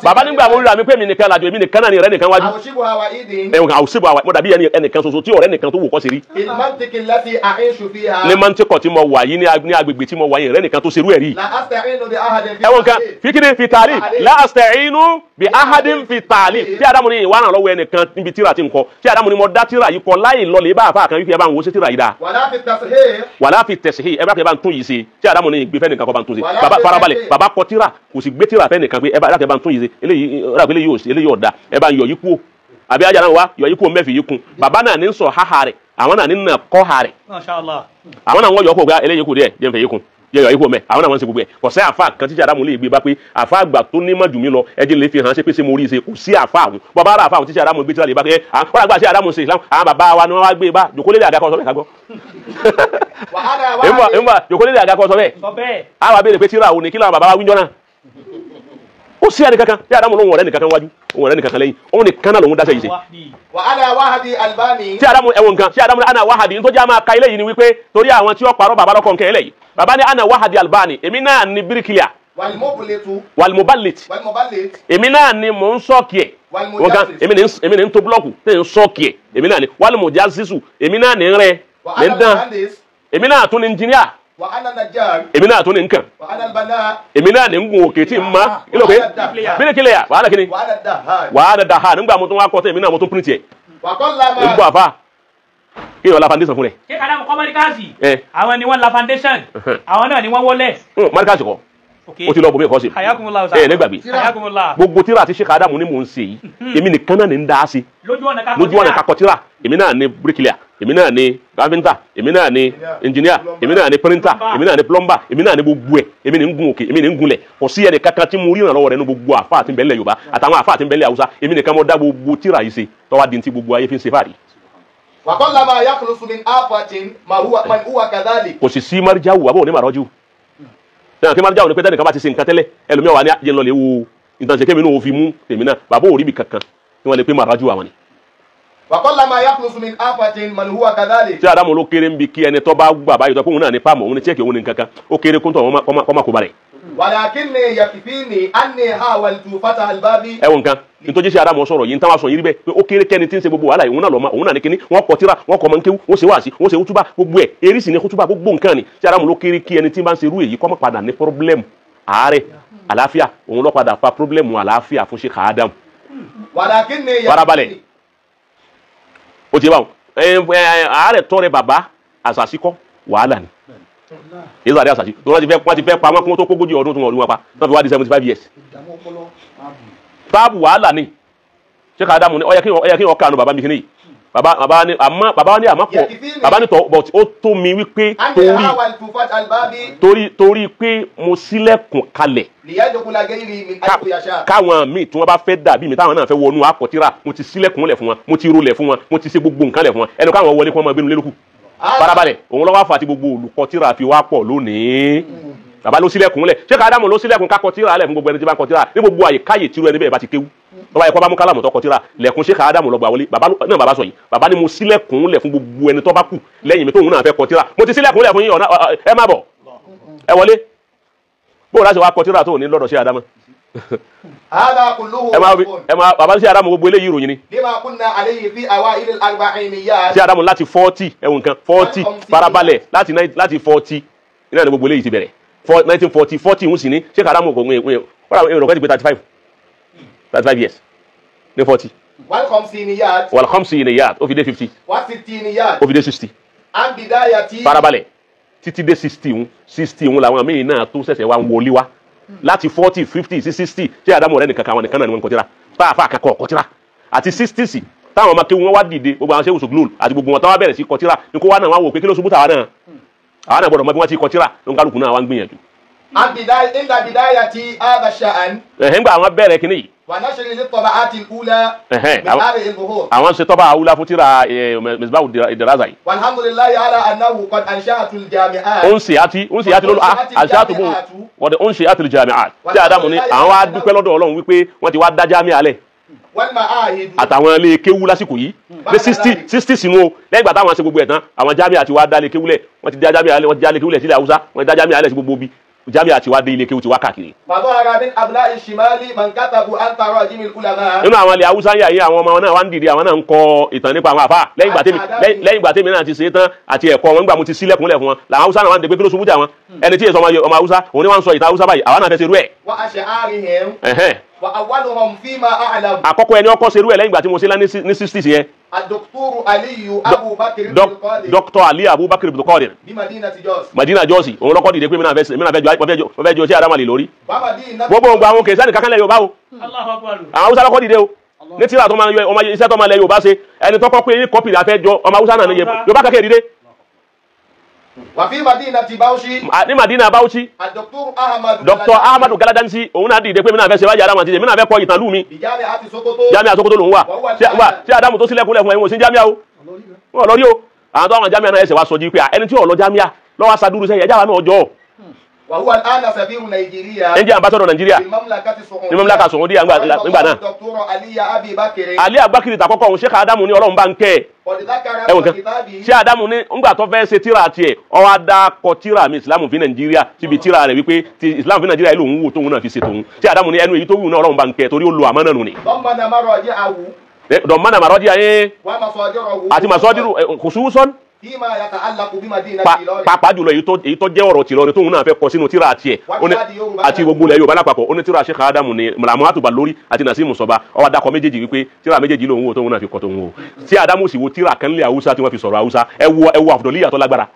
bàbá nígbà mo ríra mi pé mi nìkan làjò èmi nìkan náà ni ọ̀rẹ́ nìkan wájú àwòsíbò àwa mo dàbí ẹnìkan ṣoṣo tí ọ̀rẹ́ nìkan tó wò kọ́ sí rí. ní mọ́ntíkọ̀ tí mo wà yìí ní agbègbè tí mo wà yìí ọ̀rẹ́ nìkan tó ṣerú ẹ̀ rí. ẹ̀wọ̀n kan fikiri fi tààlì la asta'inu bi ahadin fi tààlì tí Adamu ní ìwà náà lọ́wọ́ ẹnìkan níbi tíra ti ń kọ tí Adamu ní mo dá tíra yìí kọ láì lọ lè bá àfa kan wípé ẹ bá ń wo sí tíra yìí dáa. wàlá fi tẹ̀síhì ẹ bá kẹ́ bá ń tún yìí ṣe tí Adamu ní ìgbé fẹ́ nìkan kọ́ bá ń tún ṣe bàbá farabalẹ̀ bàbá kọ tíra kò sì gbé tíra fẹ́ nìkan pé ẹ bá dákẹ́ bá ń tún yìí ṣe eléyìí ọ̀dà ẹ bá ń yọ yí kúò àbí ajá náà wá yọ yí kúò mẹ́fì yí kun bàbá náà ní sọ háha rẹ̀ àwọn náà ní nà kọ́ ha rẹ̀ àwọn náà wọ́n yọ kó gba eléyìí kò díẹ̀ jẹ́ nfẹ̀ yí kun yẹ yọ yí kúò mẹ́ àwọn náà wọ́n ń ṣe gbogbo ẹ̀ kò sẹ́ àfa kan tíṣà Adamu lè gbé bá pé àfa àgbà tó ní mọ̀jù mí lọ ẹjẹ́ lè fi hàn ṣe pé ṣe mo rí i ṣe kò sí àfa àwọn bàbá ara àfa àwọn tíṣà Adamu gbé tíra lè bá pé wọ́n àgbà ṣe Adamu ṣe Islam àwọn bàbá wa ni wọ́n wá gbé bá jòkó lélẹ̀ àgàkọ́ sọ́bẹ̀ kágbọ́ jòkó lélẹ̀ àgàkọ́ sọ́bẹ̀ àwọn abẹ́rẹ́ pé tíra òní kí làwọn bàbá wa wíjọ́ náà ó sí ẹni kankan tí Ádámù lóhùn ọ̀rẹ́ nìkankan wájú òun ọ̀rẹ́ nìkankan lẹ́yìn òun nìkan náà lòun dáṣẹ́ yìí ṣe. wa ana wahdi albani. tí Ádámù ẹ̀wọ̀n nǹkan tí Ádámù ana wahadi nítorí a máa ka ilé yìí ni wípé torí àwọn tí ó parọ́ bàbá lọ́kọ̀ nǹkan eléyìí bàbá ní ana wahadi albani èmi náà ní bíríkìlíà walmuballit. èmi náà ni mò ń sọ́ọ̀kì ẹ̀ wọ́n kan èmi ní ń to búlọ́ọ̀kù tẹ̀ ń sọ́ọ̀kì ẹ̀ èmi náà ni walmujassisu èmi náà ní ń rẹ ní ń dán èmi náà tún ní engineer èmi náà tún ní nǹkan èmi náà ní ń gun òkè tí ń ma ilé òkè bíríkìlíà wàhálà kìíní wàhálà dàhà nígbà mo tún wá kọ́ tẹ̀ èmi náà mo tún print ẹ̀ ń bọ̀ àfa kí ni wọ́n la foundation fún rẹ̀. ṣé kàdámù kọ́ mọ́ríkàsì àwọn ni wọ́n la foundation àwọn náà ni wọ́n wọlé. mọ́ríkàsì kọ́ o ti lọ bòmí ẹ̀kọ́ sí i nígbàgbé gbogbo tíra àti Sheikh Adamu ni mò ń ṣe yìí èmi nìkan náà ní ń dá sí lójú ọ̀nà kakọ tíra èmi náà ní bricklayer èmi náà ní carpenter èmi náà ní engineer èmi náà ní printer èmi náà ní plumber èmi náà ní gbogbo ẹ̀ èmi ní ń gun òkè èmi ní ń gunlẹ̀ kò sí ẹnì kankan tí mo rí ìrànlọ́wọ́ rẹ̀ ní gbogbo àfa àti bẹ́lẹ̀ Yorùbá àtàwọn àfa àti bẹ́lẹ̀ Haúsá èmi nìkan mo dá gbogbo tíra yìí ṣe tọ́wá di ti gbogbo ayé fi ń ṣe fàárí. وقلما يخلص من آفة من هو كذلك. kò sì sí marijawu àbọ̀ ní màrọ́jú náà kí marijawu ni pé tẹ́nìkan bá ti ṣe nǹkan tẹ́lẹ̀ ẹlòmíràn wà ní jẹ́ lọ lè wo ìtànṣe kémi náà fi mú tèmi náà bàbá ò rí bi kankan kí wọ́n lè pé màrọ́jú àwọn ni. وقلما يخلص من آفة من هو كذلك. tí Ádámù ló kéré ń bi kí ẹni tó bá gbà báyìí tó kóhun náà ní pàmò òun ní tíyẹ̀kì òun ní kankan ó kéré kó tó ọmọ kó balẹ̀. ولكني يكفيني أني حاولت فتح الباب. ẹ̀wọ̀n nǹkan nítorí ṣe Ádámù sọ̀rọ̀ yìí ń táwọn sọ yìí rí bẹ́ẹ̀ pé ó kéré kẹ́ni tí ń ṣe gbogbo wàhálà yìí òun náà lọ́mọ òun náà ní kíní wọ́n kọ tíra wọ́n kọ mọ́ nkéwú wọ́n ṣe wáàsí wọ́n ṣe hútúbà gbogbo ẹ̀ erésì ní hútúbà gbogbo nǹkan ni ṣe Ádámù ló kéré kí ẹni tí ń bá ń ṣe irú èyí kọ́ mọ́ padà ní pọ́blẹ́mù àárẹ̀ àlàáfíà òun ló padà fa pọ́blẹ́mù àlàáfíà fún Sheikh Adamu. ولكني farabalẹ̀ ó ti bá wọn àárẹ̀ tọrẹ bàbá àṣàṣíkọ́ wàhálà ni ìsàdé àṣàṣì wọ́n ti fẹ́ pa wọ́n kí wọ́n tó kógójì ọdún tó wọ́n wọn pa náà fi wá di 75 years. báàbù wàhálà ni Sheikh Adamu ní ó yẹ kí wọ́n kànú bàbá mi kìíní yìí bàbá ní àmọ́ pọ̀ bàbá ní tọ́ but ó tó mi wípé torí pé mo ṣílẹ̀kùn kalẹ̀ káwọn míì tí wọ́n bá fẹ́ dàbí mi táwọn náà fẹ́ wọnú àpọ̀tíra mo ti ṣílẹ̀kùn lẹ̀ fún wọn mo ti rolẹ̀ fún wọn mo ti ṣe gbogbo nǹkan lẹ̀ fún wọn ẹnu káwọn wọlé kí wọ́n máa gbénu lélùkù farabalẹ̀ òun lọ́wọ́ àfàtì gbogbo olùkọ́ tíra fi wá pọ̀ lónìí bàbá ló ṣílẹ̀kùn lẹ̀ Sheikh Adamu ló ṣílẹ̀kùn kakọ tíra lẹ̀ fún gbogbo ẹni tí bá ń kọ tíra ní gbogbo àyè káyè tírú ẹni bẹ́ẹ̀ bá ti kéwú bàbá yẹ kó bá mú kálámù tó kọ tíra lẹ̀kùn Sheikh Adamu lọ gbà wọlé bàbá sọ yìí bàbá ni mo ṣílẹ̀kùn lẹ̀ fún gbogbo ẹni tó bá kù lẹ́yìn mi tóun náà fẹ́ kọ tíra mo ti ṣílẹ̀kùn lẹ̀ fún yín ẹ má bọ̀ ẹ wọlé bóun láti wá kọ tíra tó ní lọ́dọ̀ Sheikh Adamu ẹ máa bàbá Sheikh Adamu gbogbo eléyìí ìròyìn ni Sheikh Adamu láti 40 ẹ̀wọ̀n nǹkan 40 farabalẹ̀ láti 40 iná ni gbogbo eléyìí ti bẹ̀rẹ̀ 1940 ń sì ní Sheikh Adamu kò ń èrò kẹ́tì pé 35 years ní 40 والخمسينيات ó fi dé 50 ó fi dé 60 farabalẹ̀ títí dé 60 ń làwọn míì náà tó ṣẹ̀ṣẹ̀ wá ń wọlé wá láti 40 50 sí 60 Sheikh Adamu rẹ̀ nìkan àwọn nìkan náà ni wọ́n ń kọtíra fáfá akẹ́kọ̀ọ́ kọtíra àti 60 sí táwọn ọmọ kéwọn wá dìde gbogbo àwọn ṣéwùsù glóòlù àti gbogbo wọn táwọn bẹ̀rẹ̀ sí kọtíra ní kó wá náà wá wò pé kí ló ṣubú tàwa náà àwọn náà gbọ́dọ̀ mọ bí wọ́n ti kọtíra ló ń kálukú náà wá ń gbìyànjú. ńgbà àwọn bẹ̀rẹ̀ kínní yìí. àwọn ṣe tọ́ba àwùlá fún tíra Misbahu Diraza yìí. ó ń ṣe àti lọ́lọ́ àṣàtú bò wọ́n de ó ń ṣe àti jami'at tí Adamu ní àwọn wá dúpẹ́ lọ́dọ̀ Ọlọ́run wípé wọ́n ti wá dá jami'a lẹ̀ àtàwọn ilé kéwú lásìkò yìí pé 60 sínú o lẹ́yìn ìgbà táwọn ṣe gbogbo ẹ̀ tán àwọn jami'a ti wá dá ilé kéwú lẹ̀ wọ́n ti dá jami'a lẹ̀ wọ́n ti dá ilé kéwú lẹ̀ sílẹ̀ Haúsá wọ́n ti dá jami'a lẹ̀ sí gbogbo bí jami'a ti wá dé ilé kéwú ti wá káàkiri. nínú àwọn ilé Haúsá yà yí àwọn ọmọ náà wá ń dìde àwọn náà ń kọ ìtàn nípa àwọn àfà lẹ́yìn ìgbà tèmi náà ti ṣe tán àti ẹ̀kọ́ wọn gbà mo ti sílẹ̀kùnlẹ̀ fún wọn làwọn Haúsá náà wá ń dẹgbẹ́ kí ló ṣubú jà wọn ẹni tí èso ọmọ Haúsá òun ni wọ́n ń sọ ìtàn Haúsá báyìí àwọn náà fẹ́ ṣe irú ẹ̀. àkọ́kọ́ ẹni ọkọ ṣerú ẹ̀ lẹ́yìn ìgbà tí mo ṣe lá ní 60 yẹn. Dr. Ali Abubakar Ibn Qadir Madina Jọ́sì òun lọ́kọ́ dìde pé mi náà fẹ́ jọ sí Adamu lè lórí gbogbo ògbà àwọn kèsà nìkan kan lẹ Yorùbá o àwọn Haúsá lọ́kọ́ dìde o ní tíra tó máa yọ ọmọ iṣẹ́ tó máa lẹ Yorùbá ṣe ẹni tó kọ́ pé ní kọ́pì la fẹ́ jọ ọmọ Haúsá náà ní Yorùbá kẹ́kẹ́ dìde. ní Madina Bauchi Dr. Ahmadu Galadansi òun náà dìde pé mi náà fẹ́ ṣe wájú Adamu àti mi náà fẹ́ kọ́ ìtàn lù mí Jami'a Sokoto lòun wà tí Adamu tó sílẹ̀kùnlẹ̀ fún ẹ̀wọ̀n sí Jami'a o wọ́n lọ rí o àwọn tó àwọn Jami'a náà ẹsẹ̀ wá sọ jí pé ẹni tí ò lọ Jami'a lọ́wọ́ aṣáájú sẹ́yìn ẹ̀já wa náà jọ وهو الآن سفير نيجيريا ń jẹ́ ambassador Nàìjíríà في المملكة ní mamlaka Saudiya nígbà náà. الدكتور علي أبي بكر Ali Abubakar takọ́kọ́ òun Sheikh Adamu ní Ọlọ́run bá ń kẹ́ قد ذكر ẹ̀wọ̀n في kan كتابه Sheikh Adamu ní ńgbà tó fẹ́ ṣe tíra tiẹ̀ ó wá dákọ tíra mi Islam fi Nàìjíríà síbi tíra rẹ̀ wípé ti Islam fi Nàìjíríà lòun wò tóun náà fi ṣe tòun Sheikh Adamu ní ẹnu èyí tó wù náà Ọlọ́run bá ń kẹ́ torí ó lo àmánà nù ni. ضمن مراجعه dọ̀mọ́nà màrọ́díà yẹn ومصادره àti màsọ́dírù khususan فيما يتعلق بمدينة إيلوري pàápàá jùlọ èyí tó jẹ́ ọ̀rọ̀ tìlọrin tóun náà fẹ́ kọ sínú tíra tiẹ̀ àti gbogbo ilẹ̀ Yorùbá lápapọ̀ ó ní tíra Sheikh Adamu ní Muhammadu Balori àti Nasimu Sọba ó wá dákọ méjèèjì wípé tíra méjèèjì lòun wò tóun náà fi kọ tóun wò tí Adamu sì wo tíra kan lé Haúsá tí wọ́n fi sọ̀rọ̀ Haúsá ẹ wo àfọ̀dọ̀líyà tó lágbára.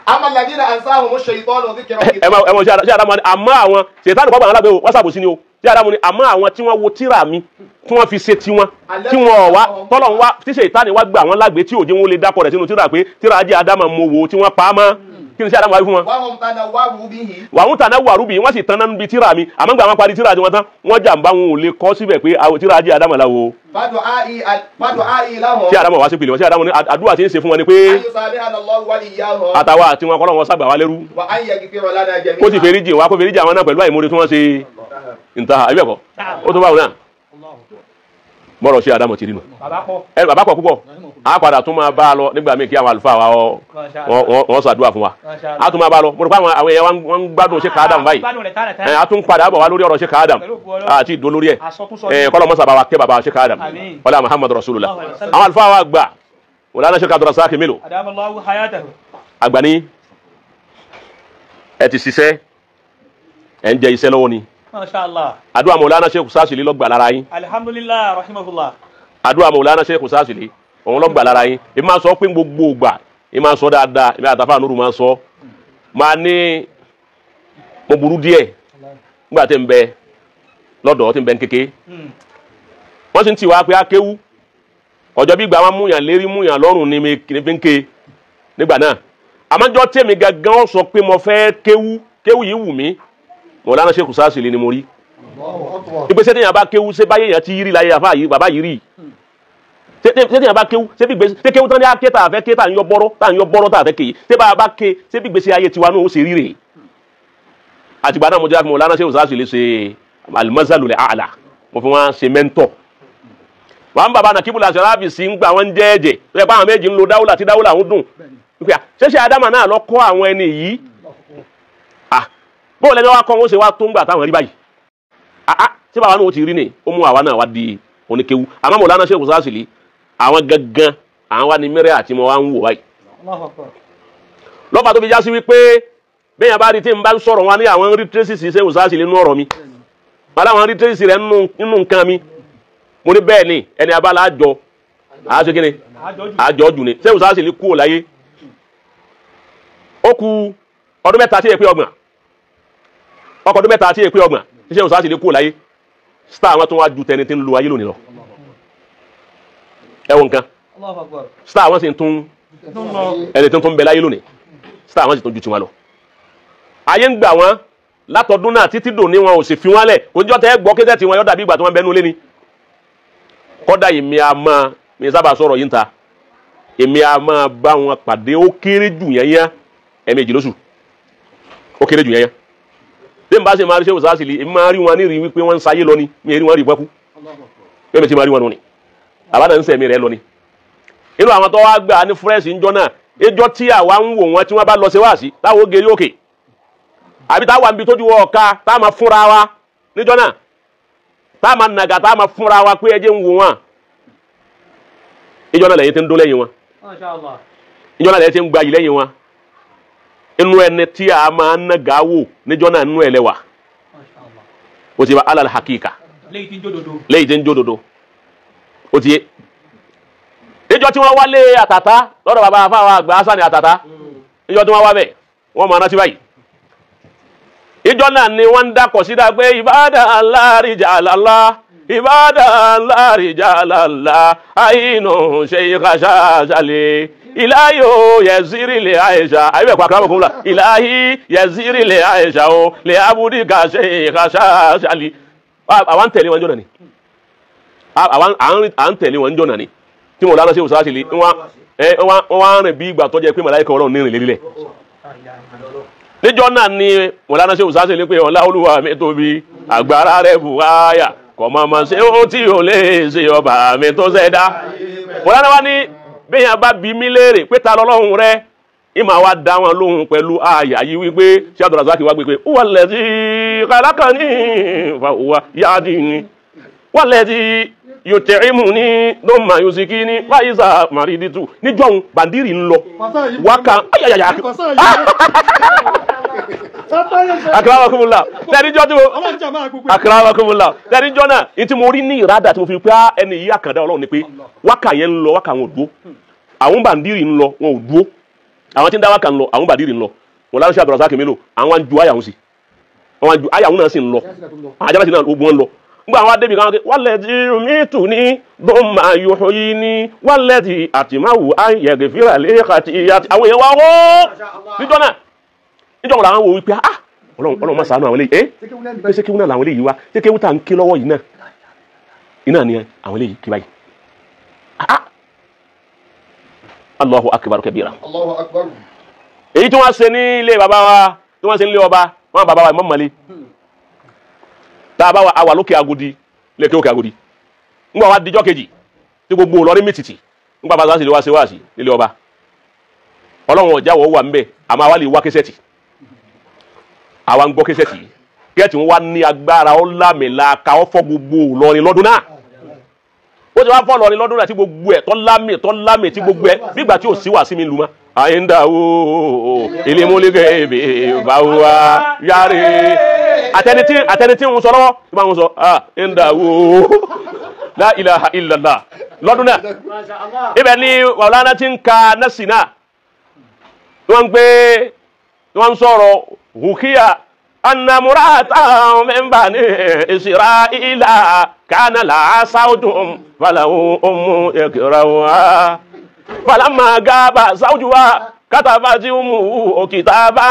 أما الذين أنساهم الشيطان ذكر ẹ mọ̀ Sheikh Adamu ni àmọ́ àwọn ṣètánì kọ́ bàwọn alágbé wọ́sàbò sí ni o Sheikh Adamu ni àmọ́ àwọn tí wọ́n wo tíra mi tí wọ́n fi ṣe tiwọn tí wọ́n wá tọ́lọ̀ wá tí ṣètánì wá gbà wọ́n lágbé tí òjò wọn lè dákọ̀ rẹ̀ sínú tíra pé tíra ajé Adamu mo wò tí wọ́n pa á mọ́ kí ni Sheikh Adamu wá fún wọn. وهم تنوروا به wàhùn tàná wàrú bí wọ́n sì tán náà níbi tíra mi àmọ́ gbà wọ́n parí tíra tí wọ́n tán wọ́n jàǹbá wọn ò lè kọ́ síbẹ̀ pé tíra ajé Adamu la wo. فدعائي لهم Sheikh Adamu wá sí pèlè wọn Sheikh Adamu ní àdúrà tí ń ṣe fún wọn ni pé أن يصالحنا الله وإياهم àtàwọn àti wọn kọ́lọ́ wọn sábà wá lẹ́rú وأن يغفر لنا kó sì جميعا fèrè jì wá kó fèrè jì àwọn náà pẹ̀lú àìmọ́re tí wọ́n ṣe nta ẹbí ẹ̀kọ́ ó tó báwọn náà bọ́rọ̀ Sheikh Adamu ti rí nu bàbá pọ̀ púpọ̀ a padà tún máa bá a lọ nígbà míì kí àwọn àlùfáà wa wọ́n ṣàdúrà fún wa a tún máa bá a lọ mo rò pé àwọn èèyàn wọ́n ń gbádùn Sheikh Adamu báyìí a tún padà bọ̀ wá lórí ọ̀rọ̀ Sheikh Adamu àti ìdó lórí ẹ̀ kọ́lọ́ mọ́sá bá wa kẹ́ bàbá Sheikh Adamu wala Muhammadu Rasulullah àwọn àlùfáà wa gbà wòlánà Sheikh Abdurrazak Melo àgbà ní ẹ ti ṣiṣẹ́ ẹ ń jẹ iṣẹ́ lọ́wọ́ ni Mashallah. àdúrà Maulana Sheikh Sasili ló gbà lára yín Alhamdulillah, rahimahullah. àdúrà Maulana Sheikh Sasili òun ló gbà lára yín èmi máa sọ pé gbogbo ògbà èmi máa sọ dáadáa èmi àtàfà nuru máa sọ máa ní mo burú díẹ̀ nígbà tí ń bẹ lọ́dọ̀ tí ń bẹ kéke wọ́n sì ń tì wá pé akéwú ọjọ́ bí gbà wọn múyàn lérí múyàn lọ́rùn ní mi fi ń ké nígbà náà àmọ́jọ́ tèmi gangan sọ pé mo fẹ́ kéwú yìí wù mí Maulana Sheikh Sasili ni mo rí ìgbésẹ̀ téèyàn bá kéwú ṣé báyé èèyàn ti rí láyé àfáà yìí bàbá yìí rí ṣé téèyàn bá kéwú ṣé bí gbèsè ṣé kéwú tán ní aké tá a fẹ́ ké tá à ń yọ bọ́rọ́ tá a fẹ́ ké yìí ṣé bá a bá ké ṣé bí gbèsè ayé tiwa náà ó ṣe rí rè àtìgbà náà mo jẹ́ Maulana Sheikh Sasili ṣe al-Mazalul A'la mo fi wọn ṣe mẹ́ńtọ̀ wọn bàbá náà kíbùlà sẹ́ráfì sí ń gbà wọ́n jẹ́ẹ̀jẹ̀ tó yẹ pé àwọn méjì ń lo dáwùlà tí dáwùlà ń dùn ṣé Adama náà lọ kọ́ àwọn ẹni yìí bóò lẹ́ni wá kọ́ wọ́n ṣe wá tó ń gbà táwọn rí báyìí tí bàbá náà ó ti rí ni ó mú àwa náà wá di oníkéwu àmọ́ Maulana Sheikh Sasili àwọn gangan àwọn wá ní mẹ́rẹ́ àti mo wá ń wò báyìí. lọ́pàá tó fi já sí wípé bẹ́ẹ̀ yẹn bá rí tí n bá ń sọ̀rọ̀ wọn ní àwọn rí tracy sí Sheikh Sasili nínú ọ̀rọ̀ mi padà wọn rí tracy rẹ̀ nínú nǹkan mi mo ní bẹ́ẹ̀ ni ẹni abala àjọ àjọ kí ni àjọ jù ni Sheikh Sasili kú ò láyé ó ku ọdún mẹ́ta tí èpè ọgbọ̀n ọkọ̀ ọdún mẹ́ta tí èpè ọgbọ̀n Sheikh Sasili kú ò láyé star àwọn tó wá ju tẹni tí ń lo ayé lónìí lọ ẹwọn nǹkan star àwọn sì ń tún ẹni tó ń tún bẹ láyé lónìí star àwọn sì tún ju tiwọn lọ ayé ń gbà wọn látọdún náà títí dòní wọn ò sì fi wọn lẹ̀ kò níjọ́ tẹ́ gbọ́ kéṣẹ́ tí wọn yọ dàbí ìgbà tí wọ́n bẹnu lé ni kọ́dà èmi a máa mi sábà sọ̀rọ̀ yìí ń ta èmi a máa bá wọn pàdé ó kéré jù yẹn ẹ̀ẹ̀mejì lóṣù ó kéré jù yẹn bí n bá ṣe máa rí Sheikh Sasili èmi máa rí wọn ní rí wípé wọ́n ń sayé lọ ni mi rí wọn rí pẹ́kú bẹ́ẹ̀ mi ti máa rí wọn nù ni àbádà ń sẹ̀mí rẹ̀ lọ ni inú àwọn tó wá gbà ní fúrẹ́sì ńjọ náà ẹjọ́ tí àwa ń wò wọn tí wọ́n bá lọ sí wáàsí táwọn ó geri òkè àbí táwọn àbí tójú wọ ọ̀ka táwọn máa fúnra wa níjọ náà táwọn máa nàgà táwọn máa fúnra wa pé ẹjẹ́ ń wò wọn ìjọ náà lẹ́yìn tí ń dó lẹ́yìn wọn ìjọ náà lẹ́yìn tí ń gbayì lẹ́yìn wọn inú ẹni tí a máa ń nàgà wò níjọ náà nínú ẹlẹ́wà ó ti wá alal hakika lẹ́yìn tí ń jó dodo ó ti yé níjọ tí wọ́n wálé àtàtà lọ́dọ̀ bàbá afáwọn àgbà Hasan àtàtà níjọ tí wọ́n wá bẹ̀ wọ́n máa rántí báyìí ìjọ náà ni wọ́n ń dákọ̀ sí dáa pé ìbádà ńlá rijalala ìbádà ńlá rijalala àyínú Sheikh Sasili ìláyò yẹzírí àìṣà àyíbẹ̀ pàkàrà mọ̀kúnlá ìláyì yẹzírí àìṣà o lè abúdíkà Sheikh Sasili àwọn ń tẹ̀lé wọn jọ́nà ni à ń tẹ̀lé wọn jọ́nà ni tí mo lánàá Sheikh Sasili wọ́n wá rìn bí ìgbà tó jẹ́ pé màláíkà Ọlọ́run ní rìn lérílẹ̀ níjọ́ náà ni mọ̀lánà ṣe òṣàṣe lé pé ọlá olúwa mi tóbi agbára rẹ̀ buwaya kò mọ̀mọ́ ṣe ó tí ò lè ṣe ọba mi tó ṣẹ̀dá. mọ̀lánà wa ní bẹ́yàn bá bí mí léèrè pé ta lọ́lọ́run rẹ̀ ìmọ̀ wa dá wọn lóhùn pẹ̀lú àyà yìí wípé ṣé Abdulrazak wá gbé pé wọ́n lẹ̀ tí kálákàní fàwọ́ yáàdì ni wọ́n lẹ̀ tí yóò tẹ̀rí mu ní lọ́mọ yosiki ní fáyísà màrídìtù níjọ́ òun bàndírì ń lọ wákà ayayaya akarawakumula tẹnijọ́ tí mo akarawakumula tẹnijọ́ náà ní tí mo rí ní ìrádà tí mo fi pé ẹni yìí àkàndá Ọlọ́run ni pé wákà yẹn ń lọ wákà wọn ò dúró àwọn bàndírì ń lọ wọn ò dúró àwọn tí ń dá wákà ń lọ àwọn bàndírì ń lọ wọn lára ṣe Abdulrazak mélòó àwọn ju àyàwó sí àwọn ju àyàwó náà sì ń lọ àjàbàtì náà ogun wọn lọ ngba àwọn adébí kan wálẹ̀dì mítù ní dọ́mà yòóyí ní wálẹ̀dì àtìmáwò ayẹ̀gẹ̀ fíra lẹ́ẹ̀kàtì àwọn èèyàn wá wọ́ níjọ́ náà níjọ́ wọn làwọn wò wípé ah Ọlọ́run máa ṣàánú àwọn eléyìí pé ṣé kéwú náà làwọn eléyìí wá ṣé kéwú tá à ń ké lọ́wọ́ yìí náà iná ni àwọn eléyìí kí báyìí Allahu akbar kabira. Allahu akbar. èyí tí wọ́n ṣe ní ilé bàbá wa tí wọ́n ṣe ní ilé ọba wọn bàbá wa Imam Mali tá a bá wa àwà lókè Agodi lẹ́kẹ́ òkè Agodi ńgbà wá díjọ́ kejì tí gbogbo Ìlọrin mìtìtì ńgbà bá sáà wá sí wá sí nílé ọba Ọlọ́run ọjà wọ̀ wà ńbẹ̀ àmọ́ àwa lè wá kẹsẹ̀tì àwa ń gbọ́ kẹsẹ̀tì kẹ́ẹ̀tì ń wá ní agbára ó lámìlà ká ó fọ́ gbogbo Ìlọrin lọ́dún náà ó ti wá fọ́ Ìlọrin lọ́dún náà tí gbogbo ẹ̀ tọ́ lámì tí gbogbo ẹ̀ nígbà tí ò sí wà sí mi lù mọ́ àyíǹdàwó ilémúlẹ́gẹ̀ èbè báwa yáre àtẹni tí ń sọ lọ́wọ́ tí máa ń sọ àyíǹdàwó la ilaha illallah lọ́dún náà ibẹ̀ ni wàhálà tí ń ka nẹ́sì náà wọ́n ń gbé wọ́n ń sọ̀rọ̀ hùkíyà annamurata mẹ́mbà ní Isra'ila kánà làásàwùdùn fàlàwù ọmọ ẹ̀kẹ́rà wá. فلما غاب زوجها كتبت أمه كتابا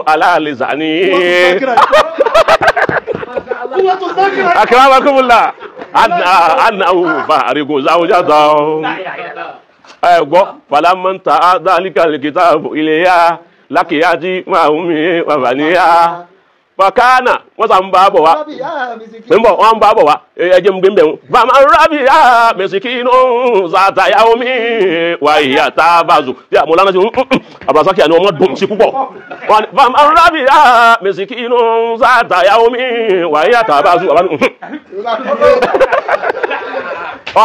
على لسانه أكرمكم الله أنه فارق زوجته فلما انتهى ذلك الكتاب إليها لقيت مع أمه وبنيها fakana wọ́n sàn bá bọ̀ wá mbọ̀ wọ́n bá bọ̀ wá ẹjẹ́ mbẹ́mbẹ́ fama rabiya mẹsìkínú sàtàyàwó mi wàyíyà tá a bá zò tí a mọ̀ lánàá sí Abdulrazak àni ọmọ dùn sí púpọ̀ fama rabiya mẹsìkínú sàtàyàwó mi wàyíyà tá a bá zò wọ́n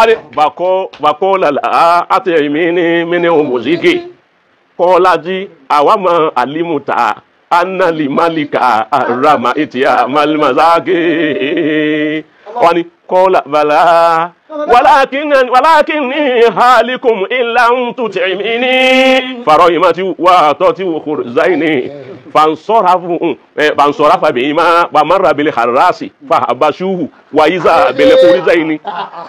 ni bàkọ́ lálá àtẹ̀mí ní mẹ́ni mùsíkì kọ́lájí àwàmọ̀ àlímùtà anna limalika arama itia malmazaki wani kola bala walakin halikum illa tut'imini farahimati wa tati khurzaini fansarafa bima wa marra bil harasi fahabashuhu wa iza bil khurzaini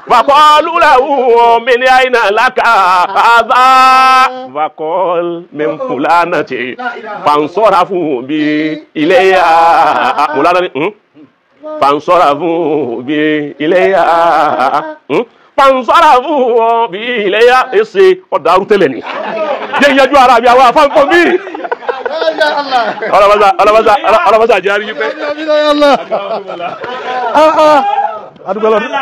faqalu lahu min ayna laka hadha faqal min fulanati fansarafu bi ilayya mulana fansarafu bi ilayya fansarafu bi ilayya ese odaru tele ni je yanjú ara mi àwọn afanfo mi ọlọ́mọsá jẹ́ àríyí pé adúgbò lọ́dún